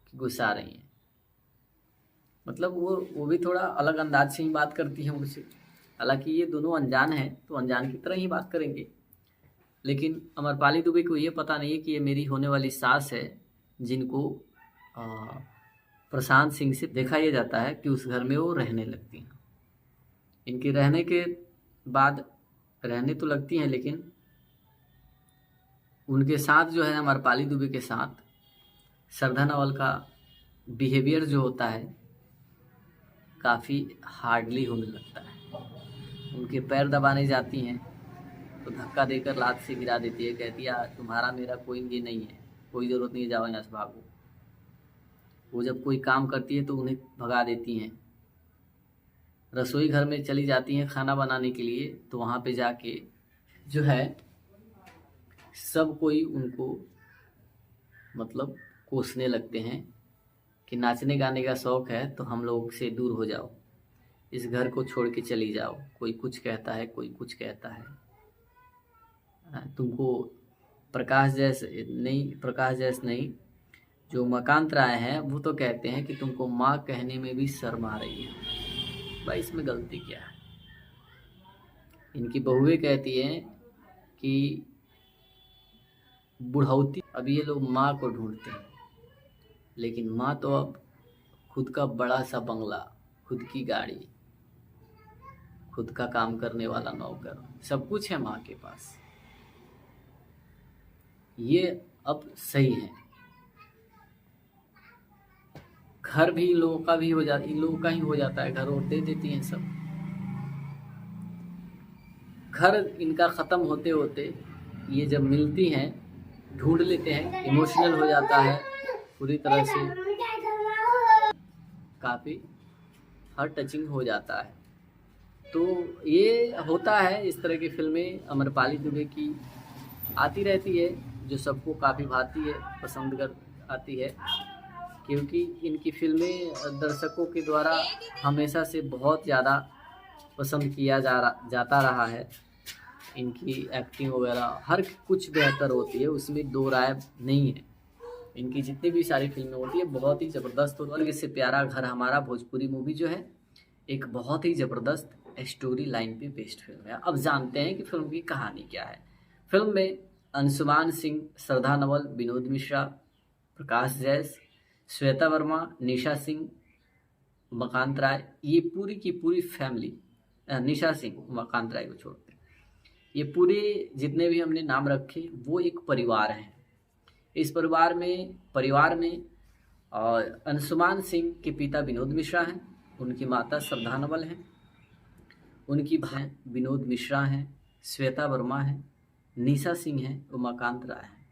कि गुस्सा रही है। मतलब वो भी थोड़ा अलग अंदाज से ही बात करती है उनसे। हालांकि ये दोनों अनजान हैं तो अनजान की तरह ही बात करेंगे, लेकिन अमरपाली दुबे को ये पता नहीं है कि ये मेरी होने वाली सास है, जिनको प्रशांत सिंह से देखा यह जाता है कि उस घर में वो रहने लगती हैं। इनके रहने के बाद रहने तो लगती हैं, लेकिन उनके साथ जो है अमरपाली दुबे के साथ श्रद्धा नवल का बिहेवियर जो होता है काफ़ी हार्डली होने लगता है। उनके पैर दबाने जाती हैं तो धक्का देकर लात से गिरा देती है, कहती है तुम्हारा मेरा कोई ये नहीं है, कोई ज़रूरत नहीं है, जाओ यहाँ से भागो। वो जब कोई काम करती है तो उन्हें भगा देती हैं। रसोई घर में चली जाती हैं खाना बनाने के लिए, तो वहाँ पे जाके जो है सब कोई उनको मतलब कोसने लगते हैं कि नाचने गाने का शौक़ है तो हम लोग से दूर हो जाओ, इस घर को छोड़ के चली जाओ। कोई कुछ कहता है, कोई कुछ कहता है, तुमको प्रकाश जैस नहीं, जो मकांत राय हैं वो तो कहते हैं कि तुमको माँ कहने में भी शर्म आ रही है। भाई इसमें गलती क्या है? इनकी बहुएं कहती हैं कि बुढ़ौती, अब ये लोग माँ को ढूंढते हैं, लेकिन माँ तो अब खुद का बड़ा सा बंगला, खुद की गाड़ी, खुद का काम करने वाला नौकर, सब कुछ है माँ के पास। ये अब सही है। घर भी इन लोगों का भी हो जाता, इन लोगों का ही हो जाता है, घर और दे देती हैं सब। घर इनका ख़त्म होते होते ये जब मिलती हैं ढूंढ लेते हैं, इमोशनल हो जाता है पूरी तरह से, काफ़ी हार्ट टचिंग हो जाता है। तो ये होता है, इस तरह की फिल्में अमरपाली दुबे की आती रहती है जो सबको काफ़ी भाती है, पसंद कर आती है, क्योंकि इनकी फिल्में दर्शकों के द्वारा हमेशा से बहुत ज़्यादा पसंद किया जाता रहा है। इनकी एक्टिंग वगैरह हर कुछ बेहतर होती है, उसमें दो राय नहीं है। इनकी जितनी भी सारी फिल्में होती है बहुत ही ज़बरदस्त होती है। और इससे प्यारा घर हमारा भोजपुरी मूवी जो है एक बहुत ही ज़बरदस्त स्टोरी लाइन पे बेस्ड फिल्म है। अब जानते हैं कि फिल्म की कहानी क्या है। फिल्म में अंशुमान सिंह, श्रद्धा नवल, विनोद मिश्रा, प्रकाश जैस, श्वेता वर्मा, निशा सिंह, मकांत राय, ये पूरी की पूरी फैमिली, निशा सिंह मकांत राय को छोड़ते, ये पूरे जितने भी हमने नाम रखे वो एक परिवार हैं। इस परिवार में और अंशुमान सिंह के पिता विनोद मिश्रा हैं, उनकी माता श्रद्धा नवल हैं, उनकी भाई विनोद मिश्रा हैं, श्वेता वर्मा हैं, निशा सिंह हैं, उमाकांत राय हैं।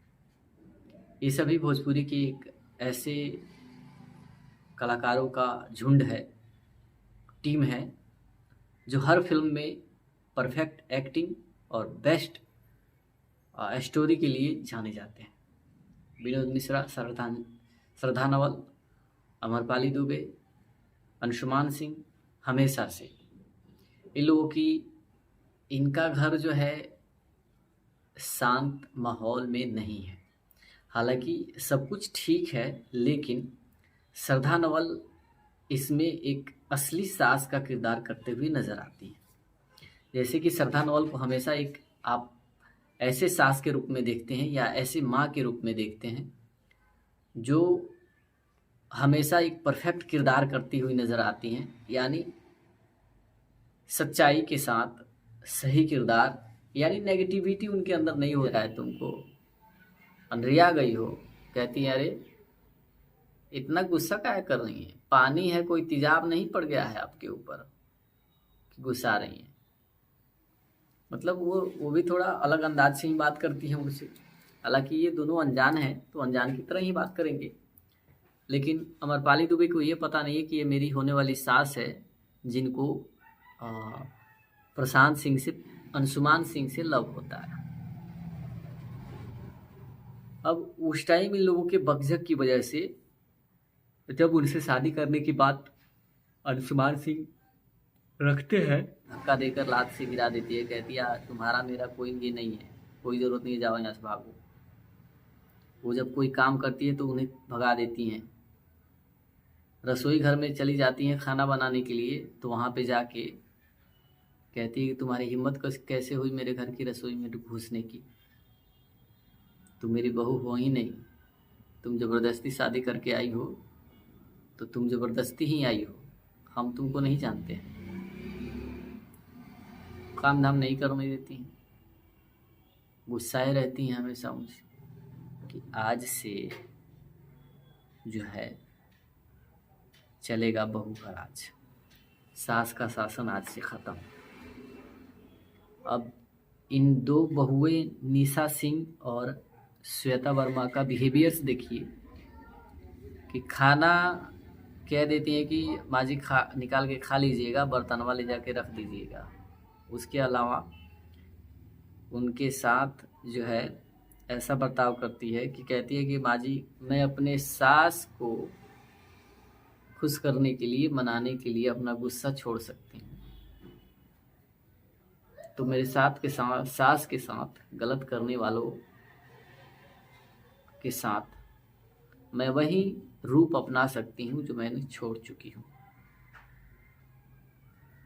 ये सभी भोजपुरी की एक ऐसे कलाकारों का झुंड है, टीम है, जो हर फिल्म में परफेक्ट एक्टिंग और बेस्ट स्टोरी के लिए जाने जाते हैं। विनोद मिश्रा, श्रद्धा नवल, अमरपाली दुबे, अंशुमान सिंह हमेशा से इन लोगों की, इनका घर जो है शांत माहौल में नहीं है। हालांकि सब कुछ ठीक है, लेकिन श्रद्धा नवल इसमें एक असली सास का किरदार करते हुए नजर आती है। जैसे कि श्रद्धा नवल को हमेशा एक आप ऐसे सास के रूप में देखते हैं या ऐसे माँ के रूप में देखते हैं जो हमेशा एक परफेक्ट किरदार करती हुई नजर आती हैं, यानी सच्चाई के साथ सही किरदार, यानी नेगेटिविटी उनके अंदर नहीं हो रहा है। तुमको अंधरिया गई हो, कहती है अरे इतना गुस्सा काहे कर रही है, पानी है, कोई तेजाब नहीं पड़ गया है आपके ऊपर कि गुस्सा रही है। मतलब वो भी थोड़ा अलग अंदाज से ही बात करती है मुझसे। हालांकि ये दोनों अनजान हैं तो अनजान की तरह ही बात करेंगे, लेकिन अमरपाली दुबे को ये पता नहीं है कि ये मेरी होने वाली सास है, जिनको प्रशांत सिंह से, अंशुमान सिंह से लव होता है। अब उस टाइम इन लोगों के बकझक की वजह से जब उनसे शादी करने की बात अंशुमान सिंह रखते हैं, धक्का देकर लात से गिरा देती है, कहती है तुम्हारा मेरा कोई ये नहीं है, कोई ज़रूरत नहीं है, जाओ यहाँ से भागो। वो जब कोई काम करती है तो उन्हें भगा देती हैं। रसोई घर में चली जाती हैं खाना बनाने के लिए, तो वहाँ पे जाके कहती है कि तुम्हारी हिम्मत कैसे हुई मेरे घर की रसोई में घुसने की, तुम मेरी बहू हो ही नहीं, तुम ज़बरदस्ती शादी करके आई हो तो तुम ज़बरदस्ती ही आई हो, हम तुमको नहीं जानते हैं। काम धाम नहीं करने देती हैं, गुस्साए रहती हैं हमेशा मुझसे कि आज से जो है चलेगा बहू का राज, सास का शासन आज से ख़त्म। अब इन दो बहुएं निशा सिंह और श्वेता वर्मा का बिहेवियर्स देखिए कि खाना कह देती हैं कि माँ जी निकाल के खा लीजिएगा, बर्तन वाले जाके रख दीजिएगा। उसके अलावा उनके साथ जो है ऐसा बर्ताव करती है कि कहती है कि माँ जी मैं अपने सास को खुश करने के लिए, मनाने के लिए अपना गुस्सा छोड़ सकती हूँ, तो मेरे सास के साथ गलत करने वालों के साथ मैं वही रूप अपना सकती हूँ जो मैंने छोड़ चुकी हूँ।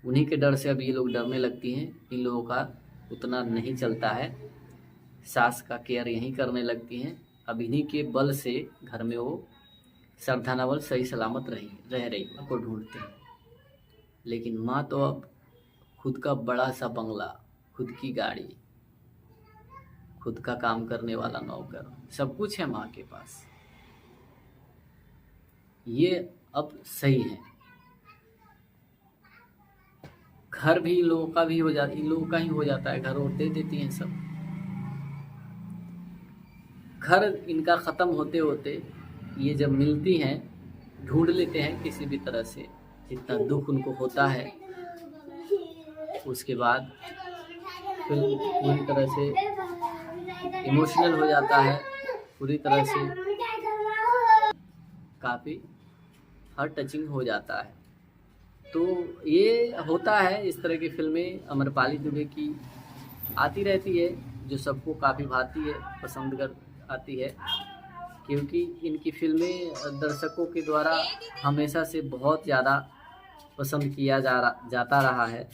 उन्हीं के डर से अब ये लोग डरने लगती हैं। इन लोगों का उतना नहीं चलता है, सास का केयर यहीं करने लगती हैं। अब इन्हीं के बल से घर में वो श्रद्धा नवल सही सलामत रह रही को ढूंढते हैं। लेकिन माँ तो अब खुद का बड़ा सा बंगला, खुद की गाड़ी, खुद का काम करने वाला नौकर, सब कुछ है माँ के पास। ये अब सही है। घर भी इन लोगों का भी हो जाता, इन लोगों का ही हो जाता है, घर और दे देती हैं सब। घर इनका ख़त्म होते होते ये जब मिलती हैं, ढूंढ लेते हैं किसी भी तरह से, जितना दुख उनको होता है। उसके बाद फिर पूरी तरह से इमोशनल हो जाता है, पूरी तरह से काफ़ी हार्ट टचिंग हो जाता है। तो ये होता है, इस तरह की फिल्में अमरपाली दुबे की आती रहती है, जो सबको काफ़ी भाती है, पसंद कर आती है, क्योंकि इनकी फिल्में दर्शकों के द्वारा हमेशा से बहुत ज़्यादा पसंद किया जाता रहा है।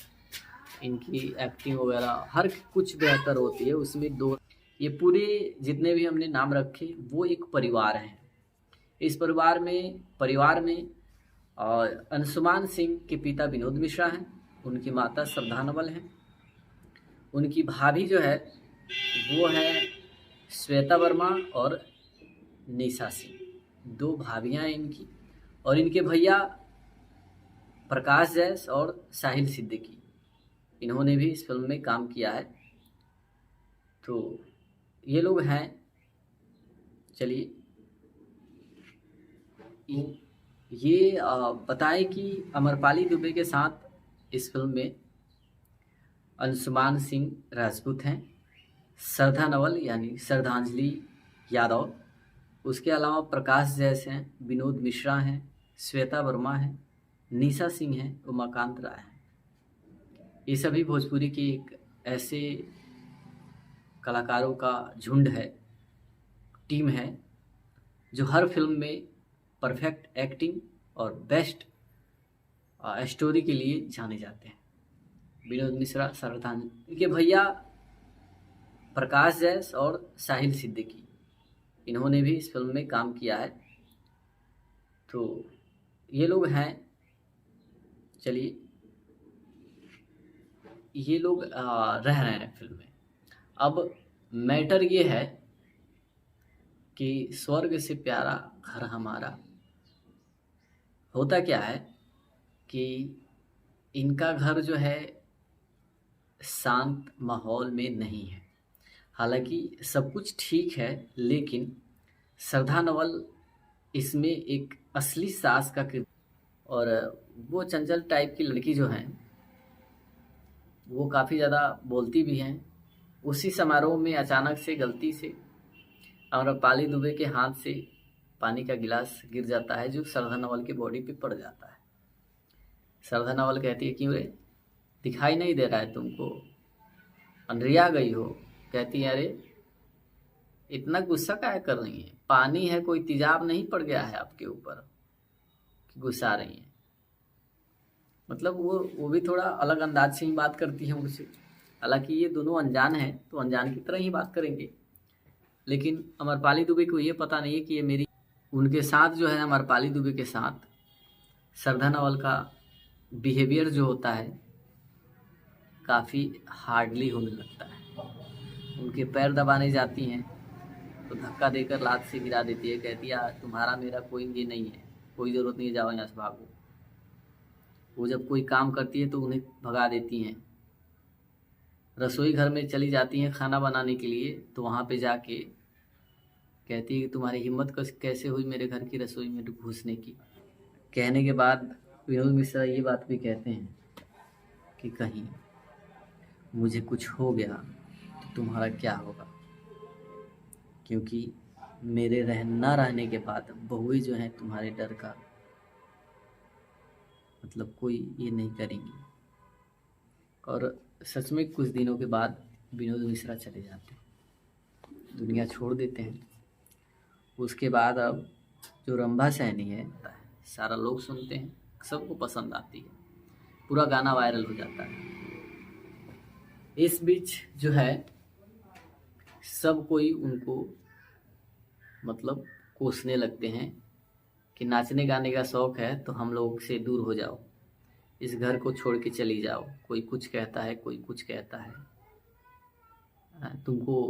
इनकी एक्टिंग वगैरह हर कुछ बेहतर होती है उसमें। ये पूरे जितने भी हमने नाम रखे वो एक परिवार हैं। इस परिवार में और अंशुमान सिंह के पिता विनोद मिश्रा हैं, उनकी माता श्रद्धा नवल हैं, उनकी भाभी जो है वो है श्वेता वर्मा और निशा सिंह, दो भाभियां हैं इनकी। और इनके भैया प्रकाश जैस और साहिल सिद्दीकी, इन्होंने भी इस फिल्म में काम किया है। तो ये लोग हैं। चलिए ये बताएं कि अमरपाली दुबे के साथ इस फिल्म में अंशुमान सिंह राजपूत हैं, श्रद्धा नवल यानी श्रद्धांजलि यादव, उसके अलावा प्रकाश जैस हैं, विनोद मिश्रा हैं, श्वेता वर्मा हैं, निशा सिंह हैं, उमाकांत राय हैं। ये सभी भोजपुरी की एक ऐसे कलाकारों का झुंड है, टीम है, जो हर फिल्म में परफेक्ट एक्टिंग और बेस्ट स्टोरी के लिए जाने जाते हैं। विनोद मिश्रा, श्रद्धांजलि, इनके भैया प्रकाश जैस और साहिल सिद्दीकी, इन्होंने भी इस फिल्म में काम किया है। तो ये लोग हैं, चलिए ये लोग रह रहे हैं फिल्म में। अब मैटर ये है कि स्वर्ग से प्यारा घर हमारा, होता क्या है कि इनका घर जो है शांत माहौल में नहीं है। हालांकि सब कुछ ठीक है, लेकिन श्रद्धा नवल इसमें एक असली सास का किरदार, और वो चंचल टाइप की लड़की जो है वो काफ़ी ज़्यादा बोलती भी हैं। उसी समारोह में अचानक से गलती से अमरपाली दुबे के हाथ से पानी का गिलास गिर जाता है, जो श्रद्धा नवल की बॉडी पे पड़ जाता है। श्रद्धा नवल कहती है, क्यों रे, दिखाई नहीं दे रहा है तुमको, अंधेरिया गई हो? कहती है, अरे इतना गुस्सा काहे कर रही है, पानी है, कोई तेजाब नहीं पड़ गया है आपके ऊपर कि गुस्सा रही हैं। मतलब वो भी थोड़ा अलग अंदाज से ही बात करती है मुझसे। हालांकि ये दोनों अनजान हैं, तो अनजान की तरह ही बात करेंगे, लेकिन अमरपाली दुबे को ये पता नहीं है कि ये मेरी, उनके साथ जो है अमरपाली दुबे के साथ श्रद्धा नवल का बिहेवियर जो होता है काफ़ी हार्डली होने लगता है। उनके पैर दबाने जाती हैं तो धक्का देकर लात से गिरा देती है, कहती है तुम्हारा मेरा कोई ये नहीं है, कोई ज़रूरत नहीं है, जाओ यहाँ से भागो। वो जब कोई काम करती है तो उन्हें भगा देती हैं। रसोई घर में चली जाती हैं खाना बनाने के लिए, तो वहाँ पे जाके कहती है कि तुम्हारी हिम्मत कैसे हुई मेरे घर की रसोई में घुसने की। कहने के बाद विनोद मिश्रा ये बात भी कहते हैं कि कहीं मुझे कुछ हो गया तो तुम्हारा क्या होगा, क्योंकि मेरे न रहने के बाद बहुएं जो हैं तुम्हारे डर का मतलब कोई ये नहीं करेंगी। और सच में कुछ दिनों के बाद विनोद मिश्रा चले जाते हैं, दुनिया छोड़ देते हैं। उसके बाद अब जो रंभा सैनी है सारा लोग सुनते हैं, सबको पसंद आती है, पूरा गाना वायरल हो जाता है। इस बीच जो है सब कोई उनको मतलब कोसने लगते हैं कि नाचने गाने का शौक़ है तो हम लोग से दूर हो जाओ, इस घर को छोड़ के चली जाओ। कोई कुछ कहता है, कोई कुछ कहता है। तुमको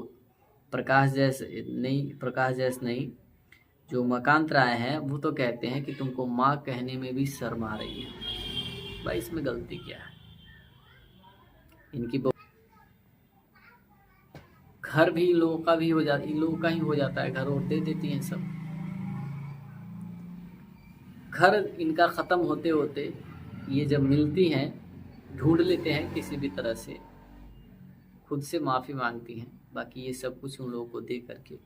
प्रकाश जैस नहीं, जो उमाकांत राय हैं वो तो कहते हैं कि तुमको माँ कहने में भी शर्म आ रही है। भाई इसमें गलती क्या है इनकी? घर भी इन लोगों का ही हो जाता है, घर और दे देती हैं सब। घर इनका ख़त्म होते होते ये जब मिलती हैं, ढूंढ लेते हैं किसी भी तरह से, खुद से माफ़ी मांगती हैं। बाकी ये सब कुछ उन लोगों को दे करके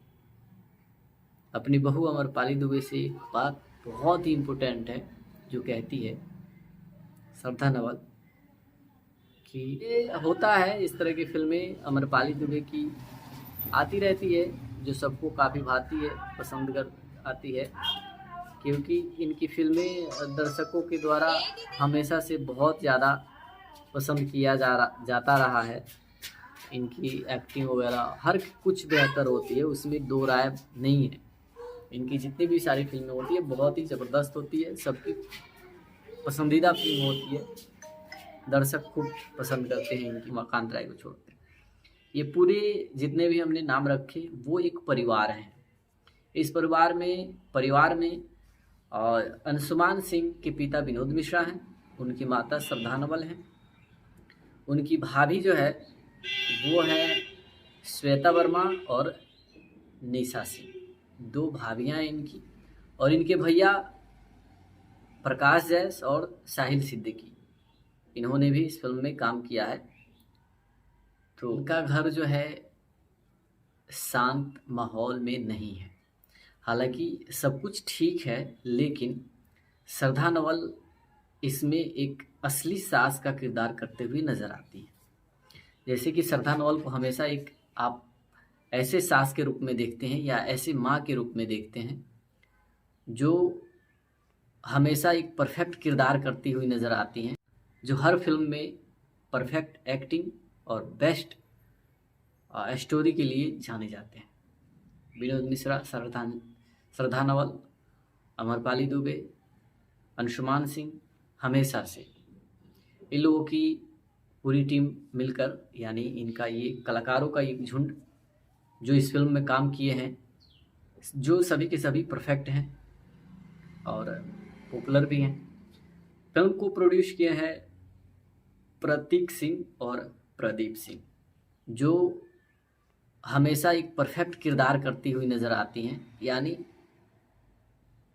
अपनी बहू अमरपाली दुबे से एक बात बहुत ही इम्पोर्टेंट है जो कहती है श्रद्धा नवल कि ये होता है इस तरह की फिल्में अमरपाली दुबे की आती रहती है, जो सबको काफ़ी भाती है, पसंद कर आती है, क्योंकि इनकी फिल्में दर्शकों के द्वारा हमेशा से बहुत ज़्यादा पसंद किया जाता रहा है। इनकी एक्टिंग वगैरह हर कुछ बेहतर होती है, उसमें दो राय नहीं है। इनकी जितनी भी सारी फिल्में होती है बहुत ही ज़बरदस्त होती है, सबकी पसंदीदा फिल्म होती है, दर्शक खूब पसंद करते हैं इनकी, उमाकांत राय को छोड़ते हैं। ये पूरे जितने भी हमने नाम रखे वो एक परिवार हैं। इस परिवार में और अंशुमान सिंह के पिता विनोद मिश्रा हैं, उनकी माता श्रद्धा नवल हैं, उनकी भाभी जो है वो है श्वेता वर्मा और निशा सिंह, दो भाभियां हैं इनकी। और इनके भैया प्रकाश जैस और साहिल सिद्दीकी, इन्होंने भी इस फिल्म में काम किया है। तो उनका घर जो है शांत माहौल में नहीं है। हालांकि सब कुछ ठीक है, लेकिन श्रद्धा नवल इसमें एक असली सास का किरदार करते हुए नजर आती है। जैसे कि श्रद्धा नवल को हमेशा एक आप ऐसे सास के रूप में देखते हैं या ऐसे माँ के रूप में देखते हैं जो हमेशा एक परफेक्ट किरदार करती हुई नज़र आती हैं, जो हर फिल्म में परफेक्ट एक्टिंग और बेस्ट स्टोरी के लिए जाने जाते हैं। विनोद मिश्रा, श्रद्धा नवल, अमरपाली दुबे, अंशुमान सिंह, हमेशा से इन लोगों की पूरी टीम मिलकर, यानी इनका ये कलाकारों का एक झुंड जो इस फिल्म में काम किए हैं, जो सभी के सभी परफेक्ट हैं और पॉपुलर भी हैं। फिल्म को प्रोड्यूस किए हैं प्रतीक सिंह और प्रदीप सिंह, जो हमेशा एक परफेक्ट किरदार करती हुई नज़र आती हैं, यानी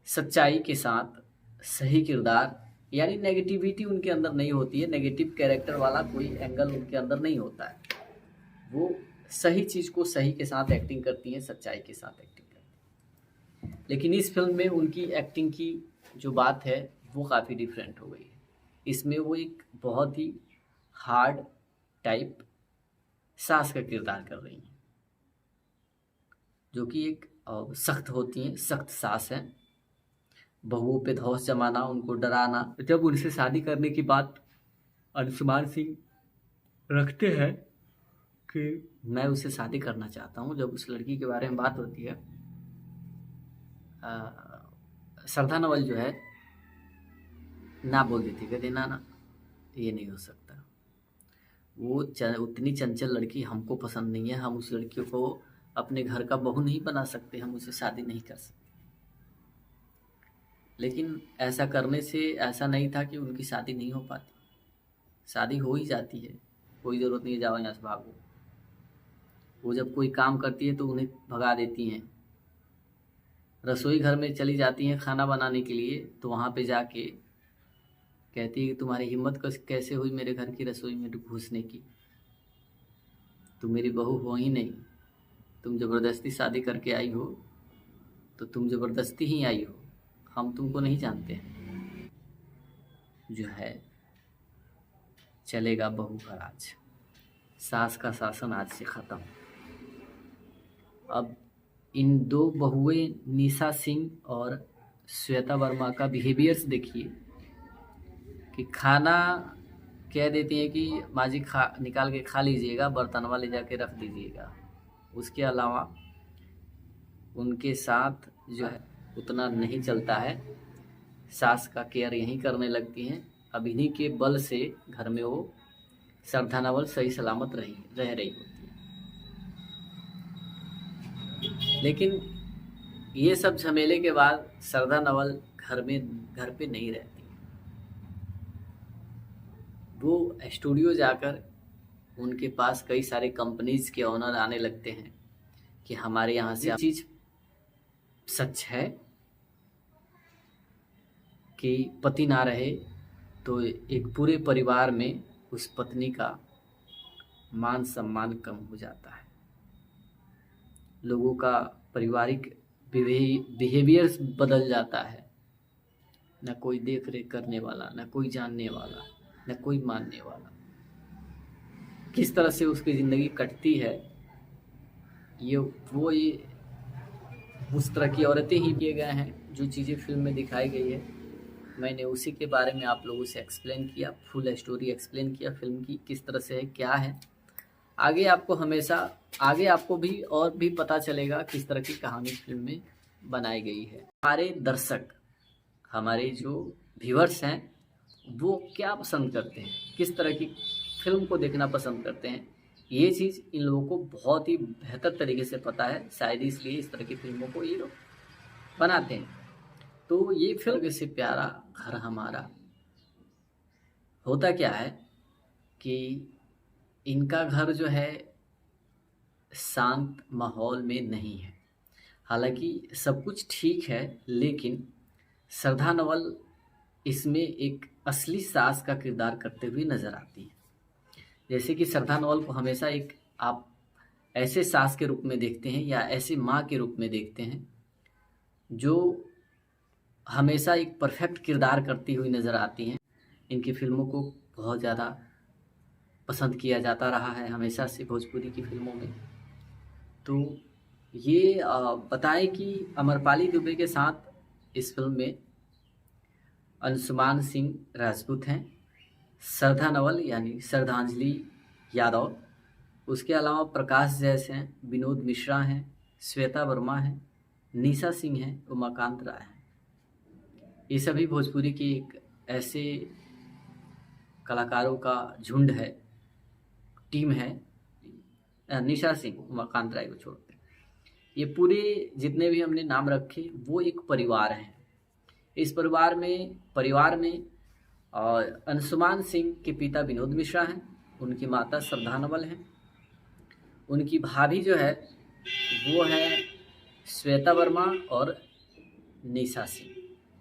सच्चाई के साथ सही किरदार, यानी नेगेटिविटी उनके अंदर नहीं होती है, नेगेटिव कैरेक्टर वाला कोई एंगल उनके अंदर नहीं होता है। वो सही चीज़ को सही के साथ एक्टिंग करती हैं, सच्चाई के साथ एक्टिंग करती हैं। लेकिन इस फिल्म में उनकी एक्टिंग की जो बात है वो काफ़ी डिफरेंट हो गई है। इसमें वो एक बहुत ही हार्ड टाइप सास का किरदार कर रही हैं, जो कि एक सख्त होती हैं, सख्त सास हैं। बहुओं पे धौंस जमाना, उनको डराना। जब उनसे शादी करने की बात अंशुमान सिंह रखते हैं कि मैं उससे शादी करना चाहता हूँ, जब उस लड़की के बारे में बात होती है, श्रद्धा नवल जो है ना बोल देती, कहते ना ये नहीं हो सकता, वो उतनी चंचल लड़की हमको पसंद नहीं है, हम उस लड़की को अपने घर का बहू नहीं बना सकते, हम उससे शादी नहीं कर सकते। लेकिन ऐसा करने से ऐसा नहीं था कि उनकी शादी नहीं हो पाती, शादी हो ही जाती है, कोई ज़रूरत नहीं है जाओ यहाँ से भागो। वो जब कोई काम करती है तो उन्हें भगा देती हैं, रसोई घर में चली जाती हैं खाना बनाने के लिए, तो वहाँ पे जाके कहती है कि तुम्हारी हिम्मत कैसे हुई मेरे घर की रसोई में घुसने की, तुम मेरी बहू हो ही नहीं, तुम ज़बरदस्ती शादी करके आई हो, तो तुम ज़बरदस्ती ही आई हो, हम तुमको नहीं जानते हैं। जो है चलेगा बहू का राज, सास का शासन आज से ख़त्म। अब इन दो बहुएं निशा सिंह और श्वेता वर्मा का बिहेवियर्स देखिए कि खाना कह देती हैं कि माँ जी निकाल के खा लीजिएगा, बर्तनवा ले जाके रख दीजिएगा। उसके अलावा उनके साथ जो है उतना नहीं चलता है, सास का केयर यहीं करने लगती हैं। अब इन्हीं के बल से घर में वो श्रद्धा नवल सही सलामत रह रही होती है। लेकिन ये सब झमेले के बाद श्रद्धा नवल घर पे नहीं रहती, वो स्टूडियो जाकर उनके पास कई सारे कंपनीज के ओनर आने लगते हैं कि हमारे यहाँ से चीज़ सच है कि पति ना रहे तो एक पूरे परिवार में उस पत्नी का मान सम्मान कम हो जाता है, लोगों का पारिवारिक बिहेवियर्स बदल जाता है, न कोई देख रेख करने वाला, न कोई जानने वाला, न कोई मानने वाला। किस तरह से उसकी ज़िंदगी कटती है, ये उस तरह की औरतें ही किए गए हैं। जो चीज़ें फिल्म में दिखाई गई है मैंने उसी के बारे में आप लोगों से एक्सप्लेन किया, फुल स्टोरी एक्सप्लेन किया फिल्म की किस तरह से है, क्या है। आगे आपको भी और भी पता चलेगा किस तरह की कहानी फिल्म में बनाई गई है। हमारे दर्शक, हमारे जो व्यूअर्स हैं, वो क्या पसंद करते हैं, किस तरह की फिल्म को देखना पसंद करते हैं, ये चीज़ इन लोगों को बहुत ही बेहतर तरीके से पता है। शायद इसलिए इस तरह की फिल्मों को ये लोग बनाते हैं। तो ये फिल्म से प्यारा घर हमारा, होता क्या है कि इनका घर जो है शांत माहौल में नहीं है। हालांकि सब कुछ ठीक है, लेकिन श्रद्धा नवल इसमें एक असली सास का किरदार करते हुए नज़र आती है। जैसे कि श्रद्धा नवल को हमेशा एक आप ऐसे सास के रूप में देखते हैं या ऐसे माँ के रूप में देखते हैं जो हमेशा एक परफेक्ट किरदार करती हुई नज़र आती हैं। इनकी फिल्मों को बहुत ज़्यादा पसंद किया जाता रहा है हमेशा से भोजपुरी की फिल्मों में। तो ये बताएं कि अमरपाली दुबे के साथ इस फिल्म में अंशुमान सिंह राजपूत हैं, श्रद्धा नवल यानी श्रद्धांजलि यादव, उसके अलावा प्रकाश जैस हैं, विनोद मिश्रा हैं, श्वेता वर्मा हैं, निशा सिंह हैं, उमाकांत राय हैं। ये सभी भोजपुरी की एक ऐसे कलाकारों का झुंड है, टीम है। निशा सिंह, उमाकांत राय को छोड़ते ये पूरे जितने भी हमने नाम रखे वो एक परिवार हैं। इस परिवार में अंशुमान सिंह के पिता विनोद मिश्रा हैं, उनकी माता श्रद्धा नवल हैं, उनकी भाभी जो है वो है श्वेता वर्मा और निशा सिंह,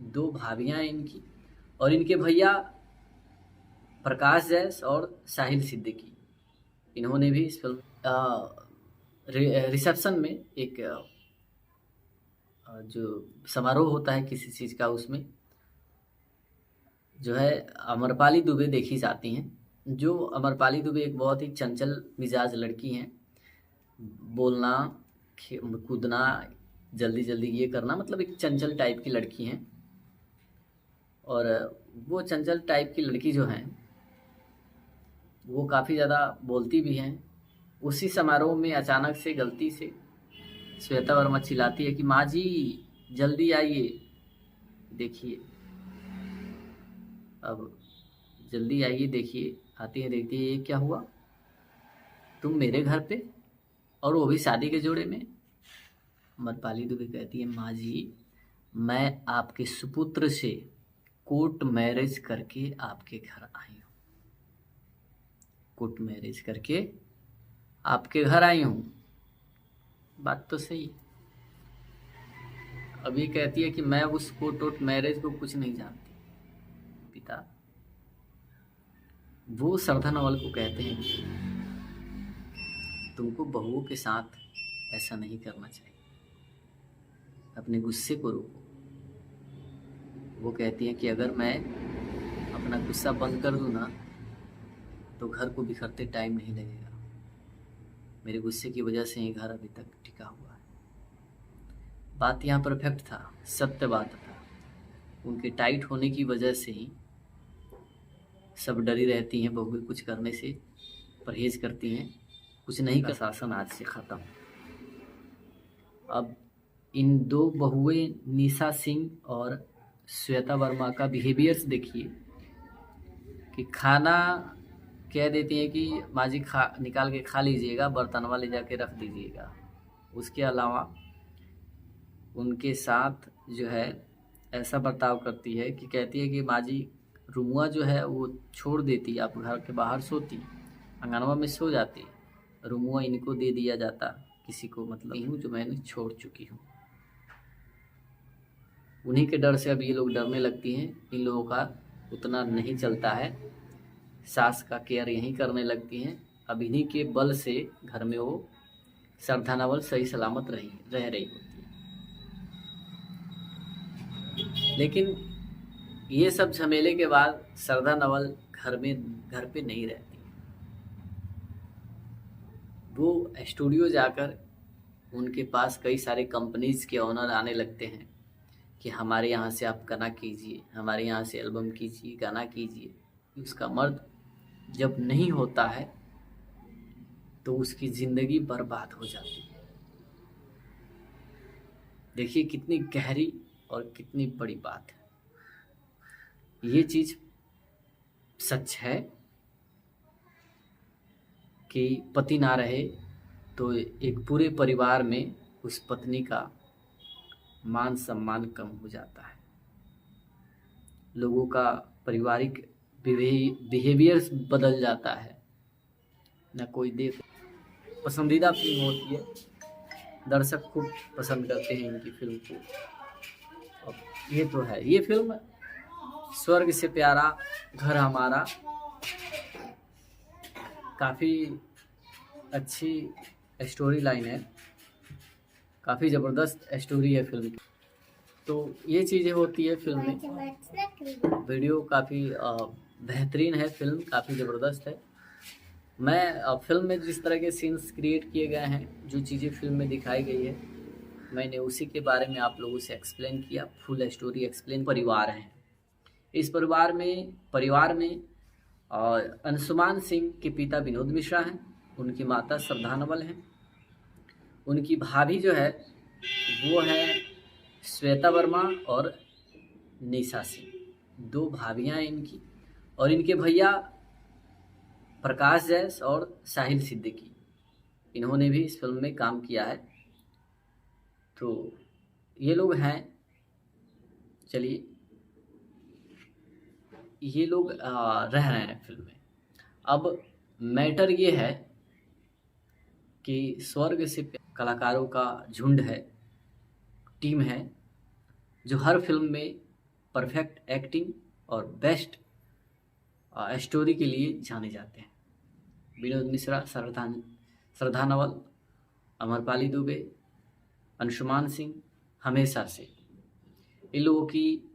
2 भाभियाँ हैं इनकी, और इनके भैया प्रकाश जैस और साहिल सिद्दीकी, इन्होंने भी इस फिल्म रिसेप्शन में एक जो समारोह होता है किसी चीज़ का, उसमें जो है अमरपाली दुबे देखी जाती हैं। जो अमरपाली दुबे एक बहुत ही चंचल मिजाज लड़की हैं, बोलना कूदना जल्दी जल्दी ये करना, मतलब एक चंचल टाइप की लड़की हैं। और वो चंचल टाइप की लड़की जो हैं वो काफ़ी ज़्यादा बोलती भी हैं। उसी समारोह में अचानक से गलती से श्वेता वर्मा चिल्लाती है कि माँ जी जल्दी आइए, देखिए, अब जल्दी आइए देखिए। आती है, देखती है ये क्या हुआ, तुम मेरे घर पे, और वो भी शादी के जोड़े में। अमरपाली दुबे कहती है माँ जी मैं आपके सुपुत्र से कोर्ट मैरिज करके आपके घर आई हूँ, कोर्ट मैरिज करके आपके घर आई हूँ। बात तो सही है। अभी कहती है कि मैं उस कोर्ट मैरिज को कुछ नहीं जानती। पिता वो श्रद्धा नवल को कहते हैं तुमको बहुओं के साथ ऐसा नहीं करना चाहिए, अपने गुस्से को रोको। वो कहती है कि अगर मैं अपना गुस्सा बंद कर दूँ ना तो घर को बिखरते टाइम नहीं लगेगा। मेरे गुस्से की वजह से ही घर अभी तक टिका हुआ है। बात यहाँ परफेक्ट था, सत्य बात था। उनके टाइट होने की वजह से ही सब डरी रहती हैं, बहुएं कुछ करने से परहेज करती हैं, कुछ नहीं का शासन आज से ख़त्म। अब इन 2 बहुएं निशा सिंह और श्वेता वर्मा का बिहेवियर्स देखिए कि खाना कह देती हैं कि माँ जी निकाल के खा लीजिएगा, बर्तनवा ले जाके रख दीजिएगा। उसके अलावा उनके साथ जो है ऐसा बर्ताव करती है कि कहती है कि माँ जी रूमुआ जो है वो छोड़ देती, आप घर के बाहर सोती, अंगनवा में सो जाती, रूमुआ इनको दे दिया जाता किसी को, मतलब हूँ जो मैंने छोड़ चुकी हूँ। उन्हीं के डर से अब ये लोग डरने लगती हैं। इन लोगों का उतना नहीं चलता है, सास का केयर यहीं करने लगती हैं। अब इन्हीं के बल से घर में वो श्रद्धा नवल सही सलामत रह रही होती है। लेकिन ये सब झमेले के बाद श्रद्धा नवल घर पे नहीं रहती। वो स्टूडियो जाकर उनके पास कई सारे कंपनीज के ओनर आने लगते हैं कि हमारे यहाँ से आप गाना कीजिए, हमारे यहाँ से एल्बम कीजिए, गाना कीजिए। उसका मर्द जब नहीं होता है तो उसकी ज़िंदगी बर्बाद हो जाती है। देखिए कितनी गहरी और कितनी बड़ी बात है। ये चीज़ सच है कि पति ना रहे तो एक पूरे परिवार में उस पत्नी का मान सम्मान कम हो जाता है। लोगों का पारिवारिक बिहेवियर्स बदल जाता है। न कोई देख, पसंदीदा फिल्म होती है, दर्शक खूब पसंद करते हैं इनकी फिल्म को। और ये तो है, ये फिल्म स्वर्ग से प्यारा घर हमारा काफ़ी अच्छी स्टोरी लाइन है, काफ़ी ज़बरदस्त स्टोरी है फिल्म की। तो ये चीज़ें होती है फिल्म में। वीडियो काफ़ी बेहतरीन है, फिल्म काफ़ी ज़बरदस्त है। मैं फिल्म में जिस तरह के सीन्स क्रिएट किए गए हैं, जो चीज़ें फिल्म में दिखाई गई है, मैंने उसी के बारे में आप लोगों से एक्सप्लेन किया, फुल स्टोरी एक्सप्लेन। परिवार हैं, इस परिवार में अंशुमान सिंह के पिता विनोद मिश्रा हैं, उनकी माता श्रद्धा नवल हैं, उनकी भाभी जो है वो है श्वेता वर्मा और निशा सिंह, 2 भाभियां हैं इनकी, और इनके भैया प्रकाश जैस और साहिल सिद्दीकी, इन्होंने भी इस फिल्म में काम किया है। तो ये लोग हैं, चलिए ये लोग रह रहे हैं फिल्म में। अब मैटर ये है कि स्वर्ग से कलाकारों का झुंड है, टीम है, जो हर फिल्म में परफेक्ट एक्टिंग और बेस्ट स्टोरी के लिए जाने जाते हैं। विनोद मिश्रा, श्रद्धा नवल, अमरपाली दुबे, अंशुमान सिंह, हमेशा से इन लोगों की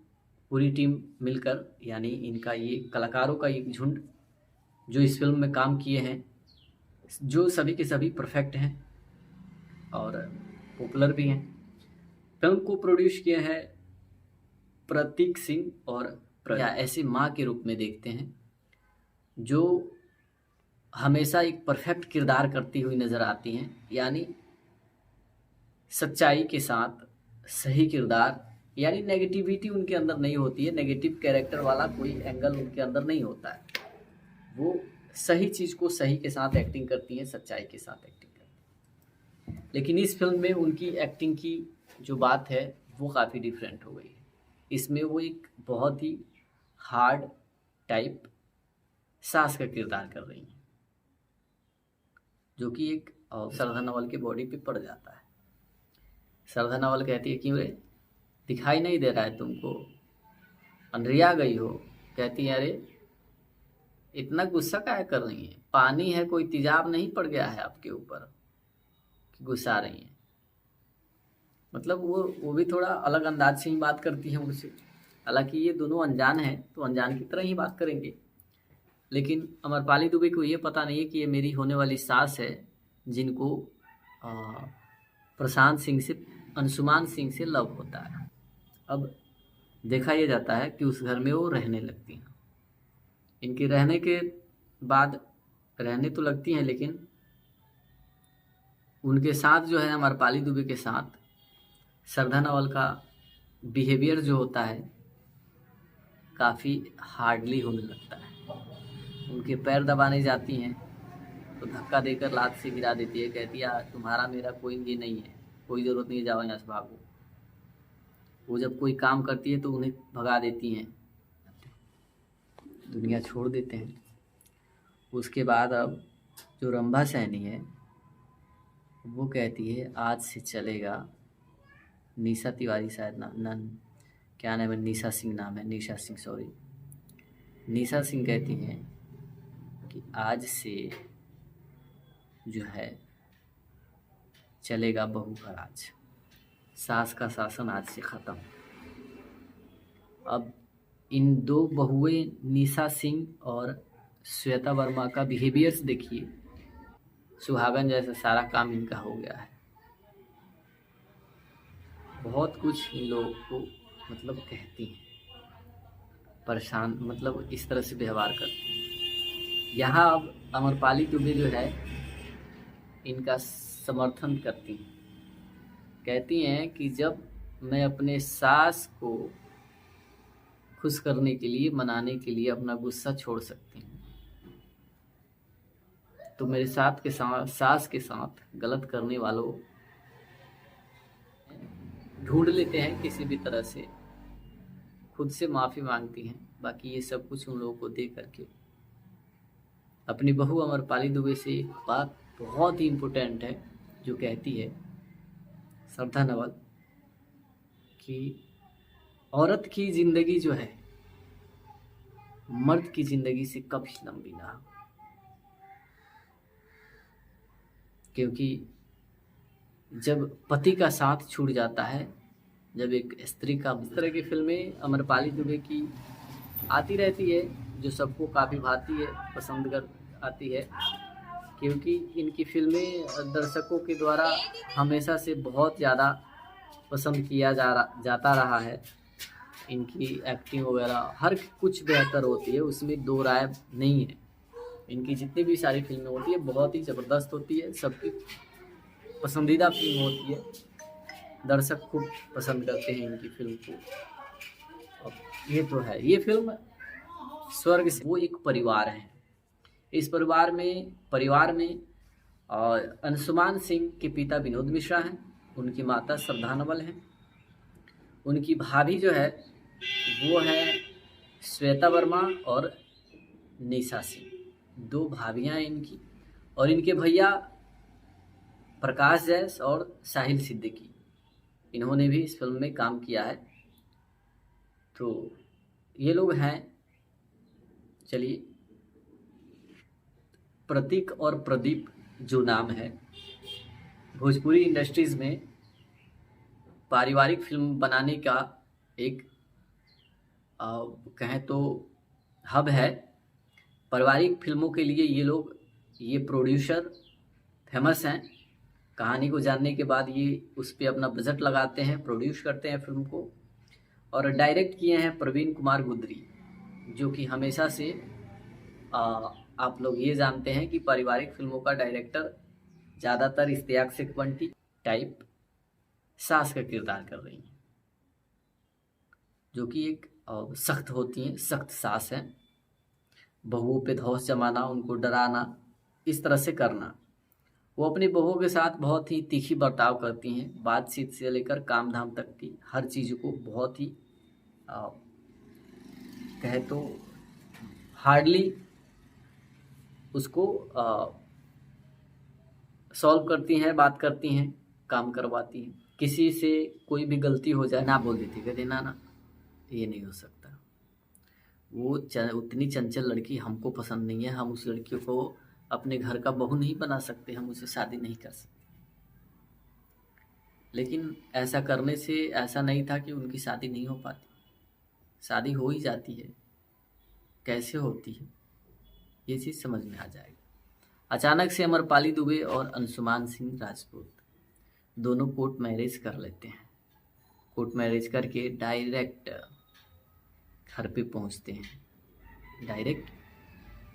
पूरी टीम मिलकर, यानी इनका ये कलाकारों का एक झुंड जो इस फिल्म में काम किए हैं, जो सभी के सभी परफेक्ट हैं और पॉपुलर भी हैं। फिल्म को प्रोड्यूस किया है प्रतीक सिंह और या ऐसे माँ के रूप में देखते हैं जो हमेशा एक परफेक्ट किरदार करती हुई नज़र आती हैं, यानी सच्चाई के साथ सही किरदार, यानी नेगेटिविटी उनके अंदर नहीं होती है, नेगेटिव कैरेक्टर वाला कोई एंगल उनके अंदर नहीं होता है। वो सही चीज़ को सही के साथ एक्टिंग करती हैं, सच्चाई के साथ एक्टिंग करती हैं। लेकिन इस फिल्म में उनकी एक्टिंग की जो बात है वो काफ़ी डिफरेंट हो गई है। इसमें वो एक बहुत ही हार्ड टाइप सास का किरदार कर रही हैं, जो कि एक श्रद्धा नवल के बॉडी पे पड़ जाता है। श्रद्धा नवल कहती है, क्यों रे दिखाई नहीं दे रहा है तुमको, अंधेरिया गई हो? कहती है, अरे इतना गुस्सा काहे कर रही हैं, पानी है, कोई तेजाब नहीं पड़ गया है आपके ऊपर कि गुस्सा रही हैं। मतलब वो भी थोड़ा अलग अंदाज से ही बात करती है मुझसे। हालांकि ये दोनों अनजान हैं तो अनजान की तरह ही बात करेंगे, लेकिन अमरपाली दुबे को ये पता नहीं है कि ये मेरी होने वाली सास है, जिनको प्रशांत सिंह से, अंशुमान सिंह से लव होता है। अब देखा यह जाता है कि उस घर में वो रहने लगती हैं। इनके रहने के बाद रहने तो लगती हैं, लेकिन उनके साथ जो है अमरपाली दुबे के साथ श्रद्धा नवल का बिहेवियर जो होता है काफ़ी हार्डली होने लगता है। उनके पैर दबाने जाती हैं तो धक्का देकर लात से गिरा देती है, कहती है तुम्हारा मेरा कोई ये नहीं है, कोई ज़रूरत नहीं है, जाओ यहाँ से भागो। वो जब कोई काम करती है तो उन्हें भगा देती हैं, दुनिया छोड़ देते हैं। उसके बाद अब जो रंभा सैनी है वो कहती है आज से चलेगा, निशा तिवारी शायद क्या नाम है, निशा सिंह नाम है, निशा सिंह सॉरी, निशा सिंह कहती हैं कि आज से जो है चलेगा बहू का राज, सास का शासन आज से ख़त्म। अब इन 2 बहुएं निशा सिंह और श्वेता वर्मा का बिहेवियर्स देखिए, सुहागन जैसा सारा काम इनका हो गया है। बहुत कुछ इन लोगों को मतलब कहती हैं, परेशान, मतलब इस तरह से व्यवहार करती हैं। यहाँ अब अमरपाली दुबे जो है इनका समर्थन करती हैं, कहती हैं कि जब मैं अपने सास को खुश करने के लिए, मनाने के लिए अपना गुस्सा छोड़ सकती हूँ, तो मेरे सास के साथ गलत करने वालों ढूंढ लेते हैं, किसी भी तरह से खुद से माफ़ी मांगती हैं। बाकी ये सब कुछ उन लोगों को दे करके अपनी बहू अमरपाली दुबे से एक बात बहुत ही इम्पोर्टेंट है जो कहती है श्रद्धा नवल कि औरत की ज़िंदगी जो है मर्द की ज़िंदगी से कभी लंबी ना हो। क्योंकि जब पति का साथ छूट जाता है, जब एक स्त्री का, इस तरह की फिल्में अमरपाली दुबे की आती रहती है जो सबको काफ़ी भाती है, पसंद कर आती है, क्योंकि इनकी फिल्में दर्शकों के द्वारा हमेशा से बहुत ज़्यादा पसंद किया जाता रहा है। इनकी एक्टिंग वगैरह हर कुछ बेहतर होती है, उसमें दो राय नहीं है। इनकी जितनी भी सारी फिल्में होती है बहुत ही ज़बरदस्त होती है, सबकी पसंदीदा फिल्म होती है, दर्शक खूब पसंद करते हैं इनकी फिल्म को। ये तो है, ये फिल्म स्वर्ग से, वो एक परिवार है। इस परिवार में अंशुमान सिंह के पिता विनोद मिश्रा हैं, उनकी माता श्रद्धा नवल हैं, उनकी भाभी जो है वो है श्वेता वर्मा और निशा सिंह, दो भाभियां हैं इनकी, और इनके भैया प्रकाश जैस और साहिल सिद्दीकी, इन्होंने भी इस फिल्म में काम किया है। तो ये लोग हैं। चलिए, प्रतीक और प्रदीप जो नाम है, भोजपुरी इंडस्ट्रीज़ में पारिवारिक फिल्म बनाने का एक कहें तो हब है। पारिवारिक फिल्मों के लिए ये प्रोड्यूसर फेमस हैं। कहानी को जानने के बाद ये उस पर अपना बजट लगाते हैं, प्रोड्यूस करते हैं फिल्म को। और डायरेक्ट किए हैं प्रवीण कुमार गुदरी, जो कि हमेशा से आप लोग ये जानते हैं कि पारिवारिक फिल्मों का डायरेक्टर ज़्यादातर इश्तियाक शेखवंटी टाइप सास का किरदार कर रही हैं, जो कि एक सख्त होती हैं, सख्त सास हैं। बहुओं पे धौंस जमाना, उनको डराना, इस तरह से करना। वो अपनी बहुओं के साथ बहुत ही तीखी बर्ताव करती हैं, बातचीत से लेकर काम धाम तक की हर चीज़ को बहुत ही कहे तो हार्डली उसको सॉल्व करती हैं, बात करती हैं, काम करवाती हैं। किसी से कोई भी गलती हो जाए ना बोल देती, कहते ना ये नहीं हो सकता, वो उतनी चंचल लड़की हमको पसंद नहीं है, हम उस लड़की को अपने घर का बहू नहीं बना सकते, हम उसे शादी नहीं कर सकते। लेकिन ऐसा करने से ऐसा नहीं था कि उनकी शादी नहीं हो पाती, शादी हो ही जाती है। कैसे होती है ये चीज़ समझ में आ जाएगी। अचानक से अमरपाली दुबे और अंशुमान सिंह राजपूत दोनों कोर्ट मैरिज कर लेते हैं। कोर्ट मैरिज करके डायरेक्ट घर पे पहुंचते हैं। डायरेक्ट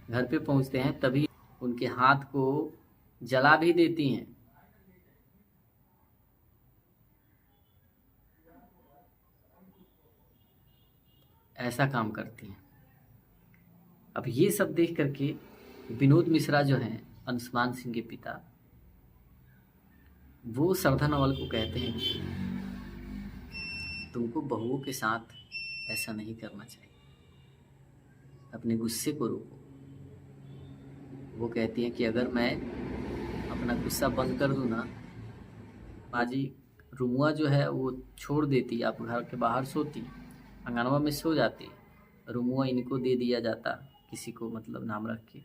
घर पे पहुंचते हैं, तभी उनके हाथ को जला भी देती हैं। ऐसा काम करती हैं। अब ये सब देख करके विनोद मिश्रा जो हैं, अंशुमान सिंह के पिता, वो श्रद्धा नवल को कहते हैं कि तुमको बहुओं के साथ ऐसा नहीं करना चाहिए, अपने गुस्से को रोको। वो कहती हैं कि अगर मैं अपना गुस्सा बंद कर दूँ ना, बाजी रुमुआ जो है वो छोड़ देती, आप घर के बाहर सोती, अंगनवा में सो जाती, रुमुआ इनको दे दिया जाता, किसी को मतलब नाम रख के।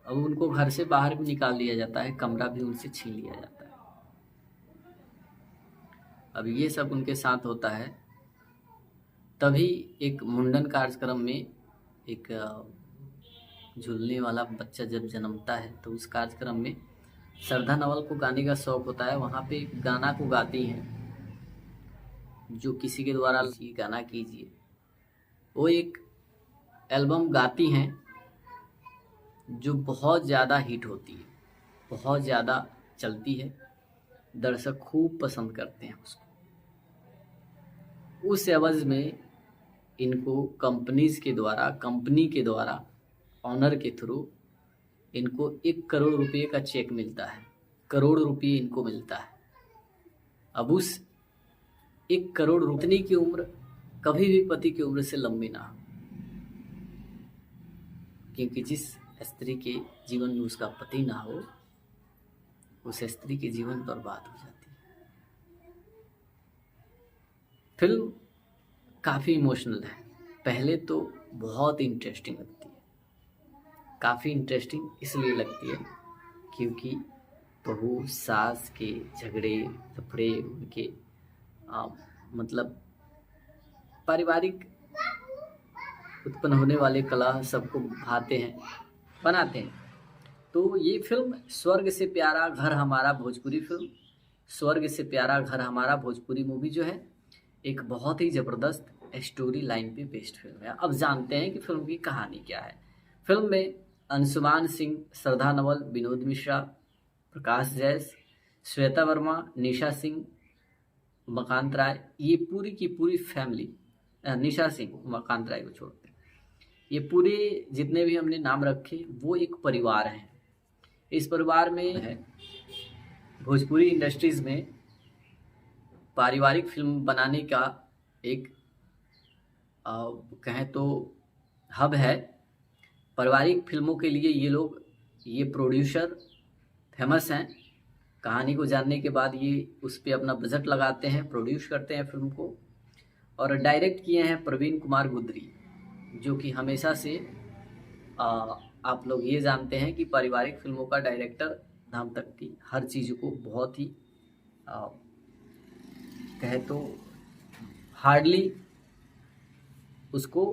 अब उनको घर से बाहर भी निकाल दिया जाता है, कमरा भी उनसे छीन लिया जाता है। अब ये सब उनके साथ होता है। तभी एक मुंडन कार्यक्रम में एक झूलने वाला बच्चा जब जन्मता है, तो उस कार्यक्रम में श्रद्धा नवल को गाने का शौक होता है। वहाँ पे गाना को गाती हैं, जो किसी के द्वारा ये गाना कीजिए, वो एक एल्बम गाती हैं जो बहुत ज़्यादा हिट होती है, बहुत ज़्यादा चलती है, दर्शक खूब पसंद करते हैं उसको। उस एवज में इनको कंपनी के द्वारा ऑनर के थ्रू इनको 1 करोड़ रुपये का चेक मिलता है। करोड़ रुपये इनको मिलता है। अब उस 1 करोड़ रुपये की उम्र कभी भी पति की उम्र से लंबी ना हो, क्योंकि जिस स्त्री के जीवन में उसका पति ना हो, उस स्त्री के जीवन बर्बाद हो जाती है। फिल्म काफ़ी इमोशनल है। पहले तो बहुत इंटरेस्टिंग लगती है। काफ़ी इंटरेस्टिंग इसलिए लगती है क्योंकि बहू सास के झगड़े लफड़े उनके मतलब पारिवारिक उत्पन्न होने वाले कलह सबको भाते हैं, बनाते हैं। तो ये फिल्म स्वर्ग से प्यारा घर हमारा भोजपुरी फिल्म, स्वर्ग से प्यारा घर हमारा भोजपुरी मूवी जो है एक बहुत ही ज़बरदस्त स्टोरी लाइन पे बेस्ड फिल्म है। अब जानते हैं कि फिल्म की कहानी क्या है। फिल्म में अंशुमान सिंह, श्रद्धा नवल, विनोद मिश्रा, प्रकाश जैस, श्वेता वर्मा, निशा सिंह, मकांत राय, ये पूरी की पूरी फैमिली, निशा सिंह मकांत राय को छोड़ते, ये पूरे जितने भी हमने नाम रखे वो एक परिवार हैं। इस परिवार में है भोजपुरी इंडस्ट्रीज़ में पारिवारिक फिल्म बनाने का एक कहें तो हब है। पारिवारिक फिल्मों के लिए ये प्रोड्यूसर फेमस हैं। कहानी को जानने के बाद ये उस पर अपना बजट लगाते हैं, प्रोड्यूस करते हैं फिल्म को। और डायरेक्ट किए हैं प्रवीण कुमार गुदरी, जो कि हमेशा से आप लोग ये जानते हैं कि पारिवारिक फिल्मों का डायरेक्टर नाम तक की हर चीज़ को बहुत ही कहे तो हार्डली उसको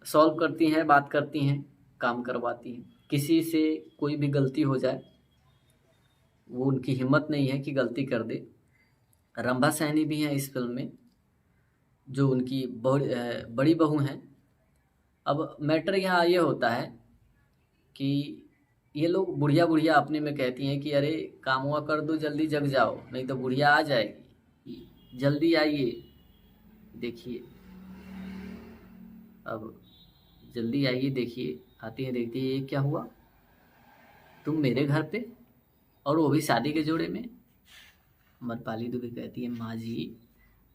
सॉल्व करती हैं, बात करती हैं, काम करवाती हैं। किसी से कोई भी गलती हो जाए वो उनकी हिम्मत नहीं है कि गलती कर दे। रंभा सैनी भी हैं इस फिल्म में, जो उनकी बड़ी बहू हैं। अब मैटर यहाँ ये होता है कि ये लोग बुढ़िया अपने में कहती हैं कि अरे काम हुआ कर दो, जल्दी जग जाओ, नहीं तो बुढ़िया आ जाएगी, जल्दी आइए। देखिए अब जल्दी आइए, देखिए आती है, देखती है ये क्या हुआ, तुम मेरे घर पे, और वो भी शादी के जोड़े में। अमरपाली दुबे कहती है, माँ जी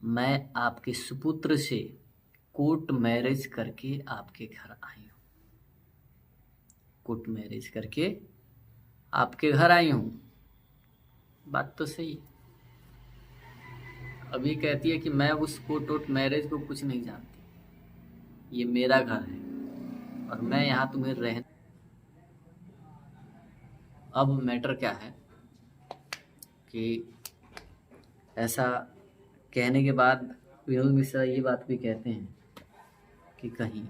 मैं आपके सुपुत्र से कोर्ट मैरिज करके आपके घर आई हूँ, कोर्ट मैरिज करके आपके घर आई हूँ। बात तो सही है। अभी कहती है कि मैं उस कोर्ट मैरिज को कुछ नहीं जानती, ये मेरा घर है और मैं यहाँ तुम्हें रह। अब मैटर क्या है कि ऐसा कहने के बाद विनोद मिश्रा ये बात भी कहते हैं कि कहीं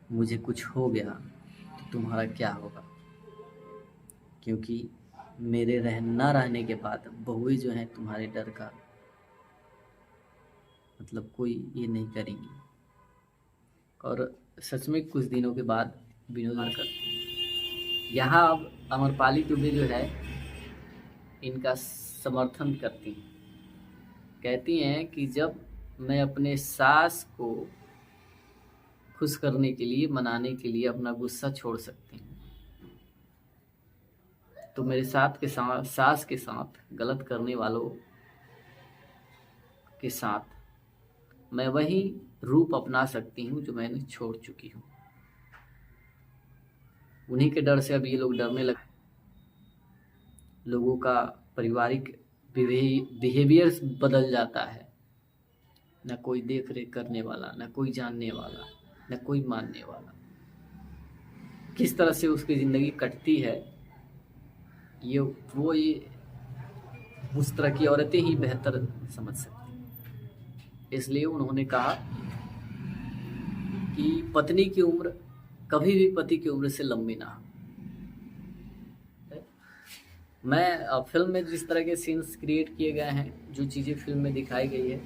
मुझे कुछ हो गया तो तुम्हारा क्या होगा, क्योंकि मेरे ना रहने के बाद बहुएं जो हैं तुम्हारे डर का मतलब कोई ये नहीं करेंगी। और सच में कुछ दिनों के बाद विनोद मारकर यहाँ अब अमरपाली दुबे जो है इनका समर्थन करती हैं, कहती हैं कि जब मैं अपने सास को खुश करने के लिए, मनाने के लिए अपना गुस्सा छोड़ सकती हूँ, तो मेरे सास के साथ गलत करने वालों के साथ मैं वही रूप अपना सकती हूँ जो मैंने छोड़ चुकी हूँ। उन्हीं के डर से अब ये लोग डरने लगे। लोगों का पारिवारिक बिहेवियर बदल जाता है, न कोई देख रेख करने वाला, न कोई जानने वाला, न कोई मानने वाला। किस तरह से उसकी ज़िंदगी कटती है ये उस तरह की औरतें ही बेहतर समझ सकती। इसलिए उन्होंने कहा कि पत्नी की उम्र कभी भी पति की उम्र से लंबी ना हो। मैं फिल्म में जिस तरह के सीन्स क्रिएट किए गए हैं, जो चीज़ें फिल्म में दिखाई गई है,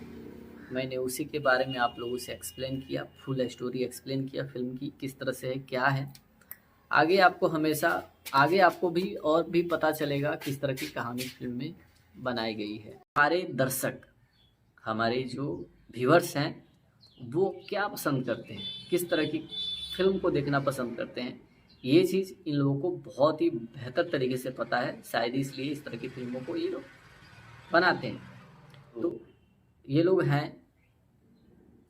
मैंने उसी के बारे में आप लोगों से एक्सप्लेन किया, फुल स्टोरी एक्सप्लेन किया फिल्म की किस तरह से है, क्या है। आगे आपको भी और भी पता चलेगा किस तरह की कहानी फिल्म में बनाई गई है। हमारे दर्शक, हमारे जो व्यूअर्स हैं वो क्या पसंद करते हैं, किस तरह की फिल्म को देखना पसंद करते हैं, ये चीज़ इन लोगों को बहुत ही बेहतर तरीके से पता है। शायद इसलिए इस तरह की फिल्मों को ये लोग बनाते हैं। तो ये लोग हैं,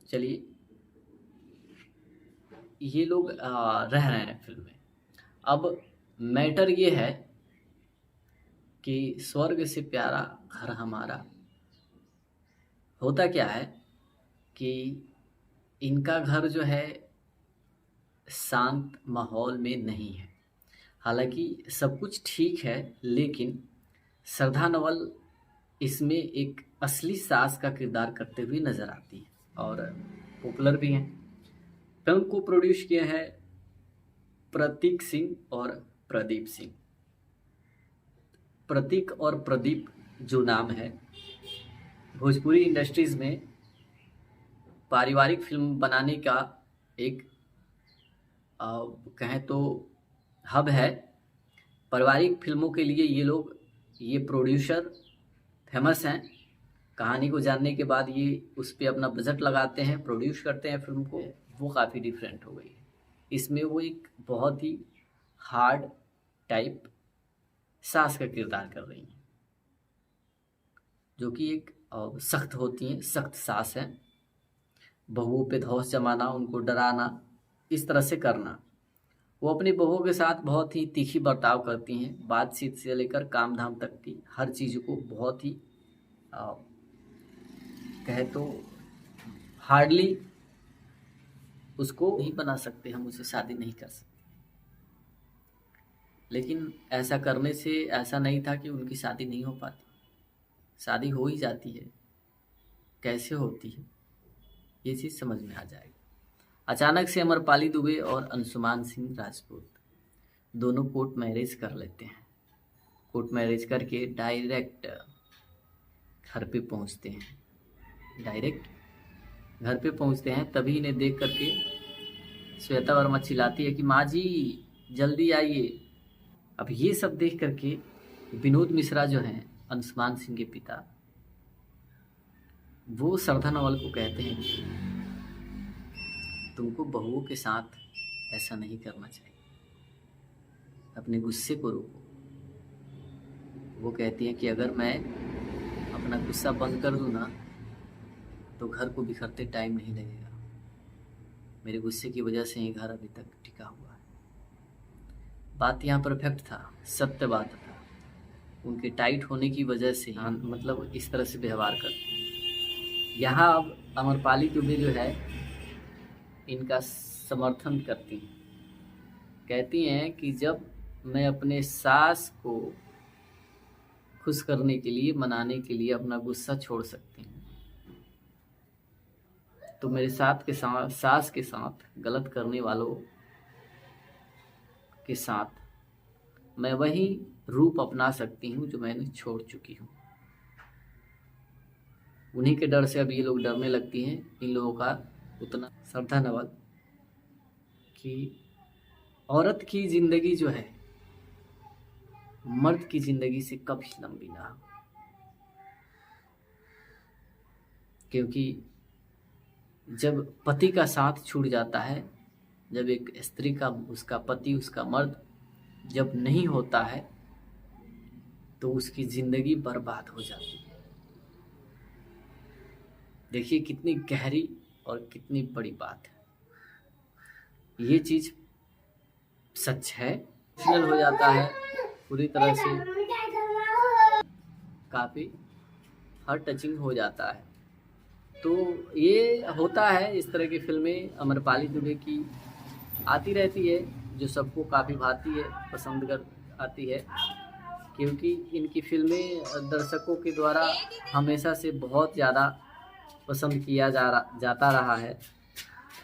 चलिए ये लोग रह रहे हैं फिल्म में। अब मैटर ये है कि स्वर्ग से प्यारा घर हमारा, होता क्या है कि इनका घर जो है शांत माहौल में नहीं है। हालांकि सब कुछ ठीक है, लेकिन श्रद्धा नवल इसमें एक असली सास का किरदार करते हुए नजर आती है और पॉपुलर भी हैं। फिल्म को प्रोड्यूस किया है प्रतीक सिंह और प्रदीप सिंह। प्रतीक और प्रदीप जो नाम है, भोजपुरी इंडस्ट्रीज में पारिवारिक फिल्म बनाने का एक कहें तो हब है। पारिवारिक फिल्मों के लिए ये प्रोड्यूसर फेमस हैं। कहानी को जानने के बाद ये उस पर अपना बजट लगाते हैं, प्रोड्यूस करते हैं फिल्म को। वो काफ़ी डिफरेंट हो गई है। इसमें वो एक बहुत ही हार्ड टाइप सास का किरदार कर रही हैं, जो कि एक सख्त होती हैं, सख्त सास है। बहुओं पे धौंस जमाना, उनको डराना, इस तरह से करना। वो अपनी बहुओं के साथ बहुत ही तीखी बर्ताव करती हैं, बातचीत से लेकर काम धाम तक की हर चीज़ को बहुत ही कहे तो हार्डली उसको नहीं बना सकते, हम उसे शादी नहीं कर सकते। लेकिन ऐसा करने से ऐसा नहीं था कि उनकी शादी नहीं हो पाती, शादी हो ही जाती है। कैसे होती है ये चीज़ समझ में आ जाएगी। अचानक से अमरपाली दुबे और अंशुमान सिंह राजपूत दोनों कोर्ट मैरिज कर लेते हैं। कोर्ट मैरिज करके डायरेक्ट घर पे पहुंचते हैं। डायरेक्ट घर पे पहुंचते हैं, तभी इन्हें देख करके श्वेता वर्मा चिल्लाती है कि माँ जी जल्दी आइए। अब ये सब देख करके विनोद मिश्रा जो हैं अंशुमान सिंह के पिता, वो श्रद्धा नवल को कहते हैं कि तुमको बहुओं के साथ ऐसा नहीं करना चाहिए, अपने गुस्से को रोको। वो कहती हैं कि अगर मैं अपना गुस्सा बंद कर दूँ ना तो घर को बिखरते टाइम नहीं लगेगा। मेरे गुस्से की वजह से ही घर अभी तक टिका हुआ है। बात यहाँ परफेक्ट था, सत्य बात था। उनके टाइट होने की वजह से मतलब इस तरह से व्यवहार करते हैं। यहाँ अब अमरपाली दुबे जो है इनका समर्थन करती हैं, कहती हैं कि जब मैं अपने सास को खुश करने के लिए, मनाने के लिए अपना गुस्सा छोड़ सकती हूँ, तो मेरे सास के साथ गलत करने वालों के साथ मैं वही रूप अपना सकती हूँ जो मैंने छोड़ चुकी हूँ। उन्हीं के डर से अब ये लोग डरने लगती हैं। इन लोगों का उतना श्रद्धा नवल कि औरत की जिंदगी जो है मर्द की जिंदगी से कभी लंबी ना हो, क्योंकि जब पति का साथ छूट जाता है, जब एक स्त्री का, उसका पति, उसका मर्द जब नहीं होता है, तो उसकी जिंदगी बर्बाद हो जाती है। देखिए कितनी गहरी और कितनी बड़ी बात है। ये चीज सच है। इमोशनल हो जाता है पूरी तरह से, काफी हार्ट टचिंग हो जाता है। तो ये होता है, इस तरह की फिल्में अमरपाली दुबे की आती रहती है, जो सबको काफ़ी भाती है, पसंद कर आती है, क्योंकि इनकी फिल्में दर्शकों के द्वारा हमेशा से बहुत ज़्यादा पसंद किया जाता रहा है।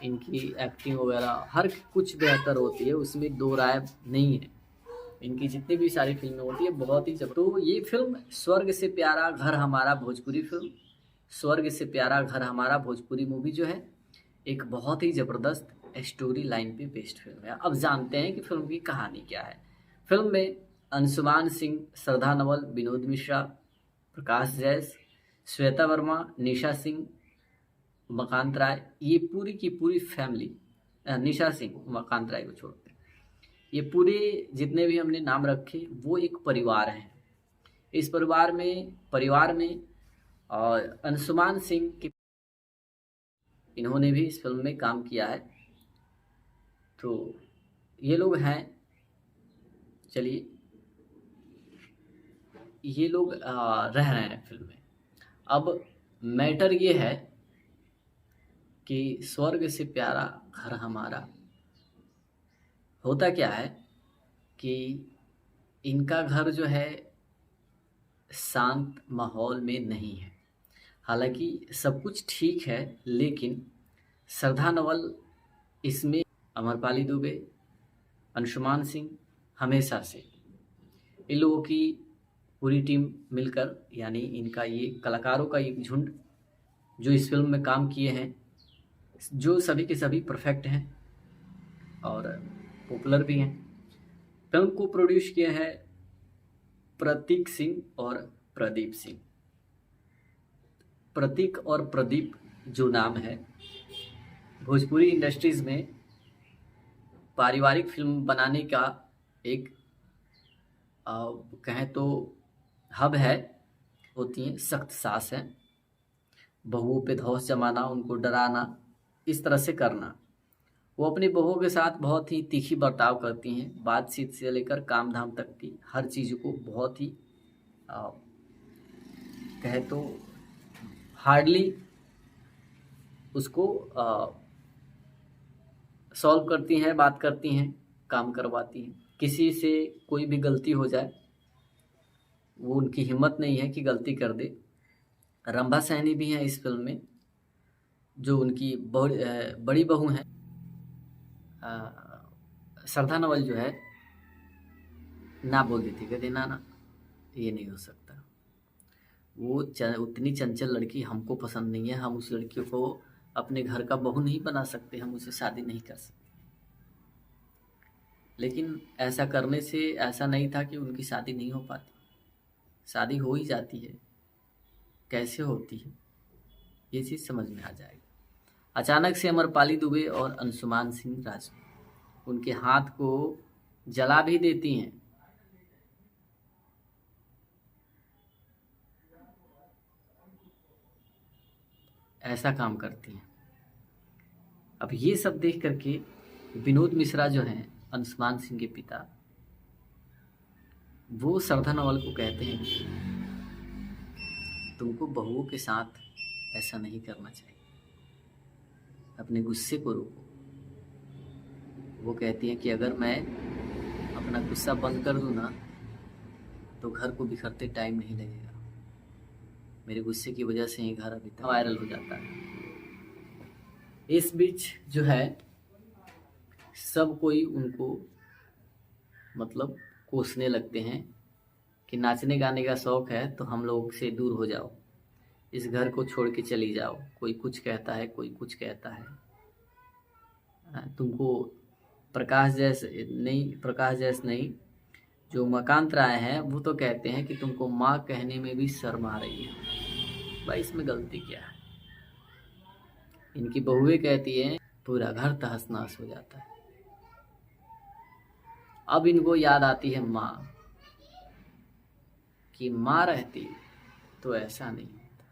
इनकी एक्टिंग वगैरह हर कुछ बेहतर होती है, उसमें दो राय नहीं है। इनकी जितनी भी सारी फिल्में होती है बहुत ही जब। तो ये फिल्म स्वर्ग से प्यारा घर हमारा, भोजपुरी फिल्म स्वर्ग से प्यारा घर हमारा भोजपुरी मूवी जो है एक बहुत ही ज़बरदस्त स्टोरी लाइन पे बेस्ड फिल्म है। अब जानते हैं कि फिल्म की कहानी क्या है। फिल्म में अंशुमान सिंह, श्रद्धा नवल, विनोद मिश्रा, प्रकाश जैस, श्वेता वर्मा, निशा सिंह, मकांत राय, ये पूरी की पूरी फैमिली, निशा सिंह, मकांत राय को छोड़ते, ये पूरे जितने भी हमने नाम रखे वो एक परिवार हैं। इस परिवार में और अंशुमान सिंह की इन्होंने भी इस फिल्म में काम किया है। तो ये लोग हैं, चलिए ये लोग रह रहे हैं फिल्म में। अब मैटर ये है कि स्वर्ग से प्यारा घर हमारा, होता क्या है कि इनका घर जो है शांत माहौल में नहीं है। हालांकि सब कुछ ठीक है, लेकिन श्रद्धा नवल इसमें अमरपाली दुबे, अंशुमान सिंह हमेशा से इन लोगों की पूरी टीम मिलकर, यानी इनका ये कलाकारों का एक झुंड जो इस फिल्म में काम किए हैं, जो सभी के सभी परफेक्ट हैं और पॉपुलर भी हैं। फिल्म को प्रोड्यूस किया है प्रतीक सिंह और प्रदीप सिंह। प्रतीक और प्रदीप जो नाम है, भोजपुरी इंडस्ट्रीज में पारिवारिक फिल्म बनाने का एक कहें तो हब है। होती हैं सख्त सास है, बहुओं पे धौंस जमाना, उनको डराना, इस तरह से करना। वो अपनी बहुओं के साथ बहुत ही तीखी बर्ताव करती हैं, बातचीत से लेकर काम धाम तक की हर चीज़ को बहुत ही कहे तो हार्डली उसको सॉल्व करती हैं, बात करती हैं, काम करवाती हैं। किसी से कोई भी गलती हो जाए, वो उनकी हिम्मत नहीं है कि गलती कर दे। रंभा सैनी भी हैं इस फिल्म में, जो उनकी बड़ी बहू हैं। श्रद्धा नवल जो है ना बोल देती, कहते ना ये नहीं हो सकता, वो उतनी चंचल लड़की हमको पसंद नहीं है, हम उस लड़की को अपने घर का बहू नहीं बना सकते, हम उसे शादी नहीं कर सकते। लेकिन ऐसा करने से ऐसा नहीं था कि उनकी शादी नहीं हो पाती, शादी हो ही जाती है। कैसे होती है ये चीज़ समझ में आ जाएगी। अचानक से अमरपाली दुबे और अंशुमान सिंह राजपूत उनके हाथ को जला भी देती हैं। ऐसा काम करती हैं। अब ये सब देख करके विनोद मिश्रा जो हैं अंशुमान सिंह के पिता, वो श्रद्धा नवल को कहते हैं कि तुमको बहुओं के साथ ऐसा नहीं करना चाहिए, अपने गुस्से को रोको। वो कहती हैं कि अगर मैं अपना गुस्सा बंद कर दूँ ना, तो घर को बिखरते टाइम नहीं लगेगा। मेरे गुस्से की वजह से ही घर अभी तक वायरल हो जाता है। इस बीच जो है सब कोई उनको मतलब कोसने लगते हैं कि नाचने गाने का शौक़ है तो हम लोग से दूर हो जाओ, इस घर को छोड़ के चली जाओ। कोई कुछ कहता है, कोई कुछ कहता है। तुमको प्रकाश जैसे नहीं, जो मकांतर आए हैं वो तो कहते हैं कि तुमको माँ कहने में भी शर्म आ रही है। भाई इसमें गलती क्या है? इनकी बहुएं कहती हैं पूरा घर तहस नहस हो जाता है। अब इनको याद आती है माँ, कि माँ रहती तो ऐसा नहीं होता।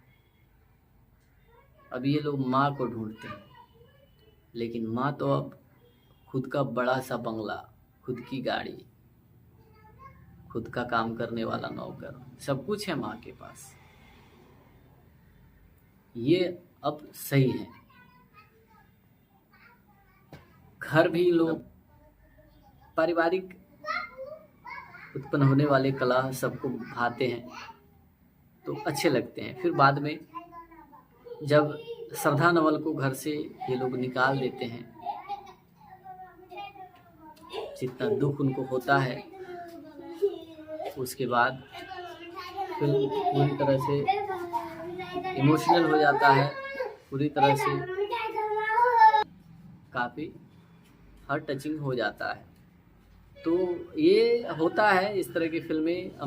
अब ये लोग माँ को ढूंढते हैं, लेकिन माँ तो अब खुद का बड़ा सा बंगला, खुद की गाड़ी, खुद का काम करने वाला नौकर, सब कुछ है माँ के पास। ये अब सही है। घर भी लोग पारिवारिक उत्पन्न होने वाले कला सबको भाते हैं तो अच्छे लगते हैं। फिर बाद में जब श्रद्धा नवल को घर से ये लोग निकाल देते हैं, जितना दुख उनको होता है, उसके बाद फिर पूरी तरह से इमोशनल हो जाता है, पूरी तरह से काफ़ी हार्ट टचिंग हो जाता है। तो ये होता है इस तरह की फिल्में।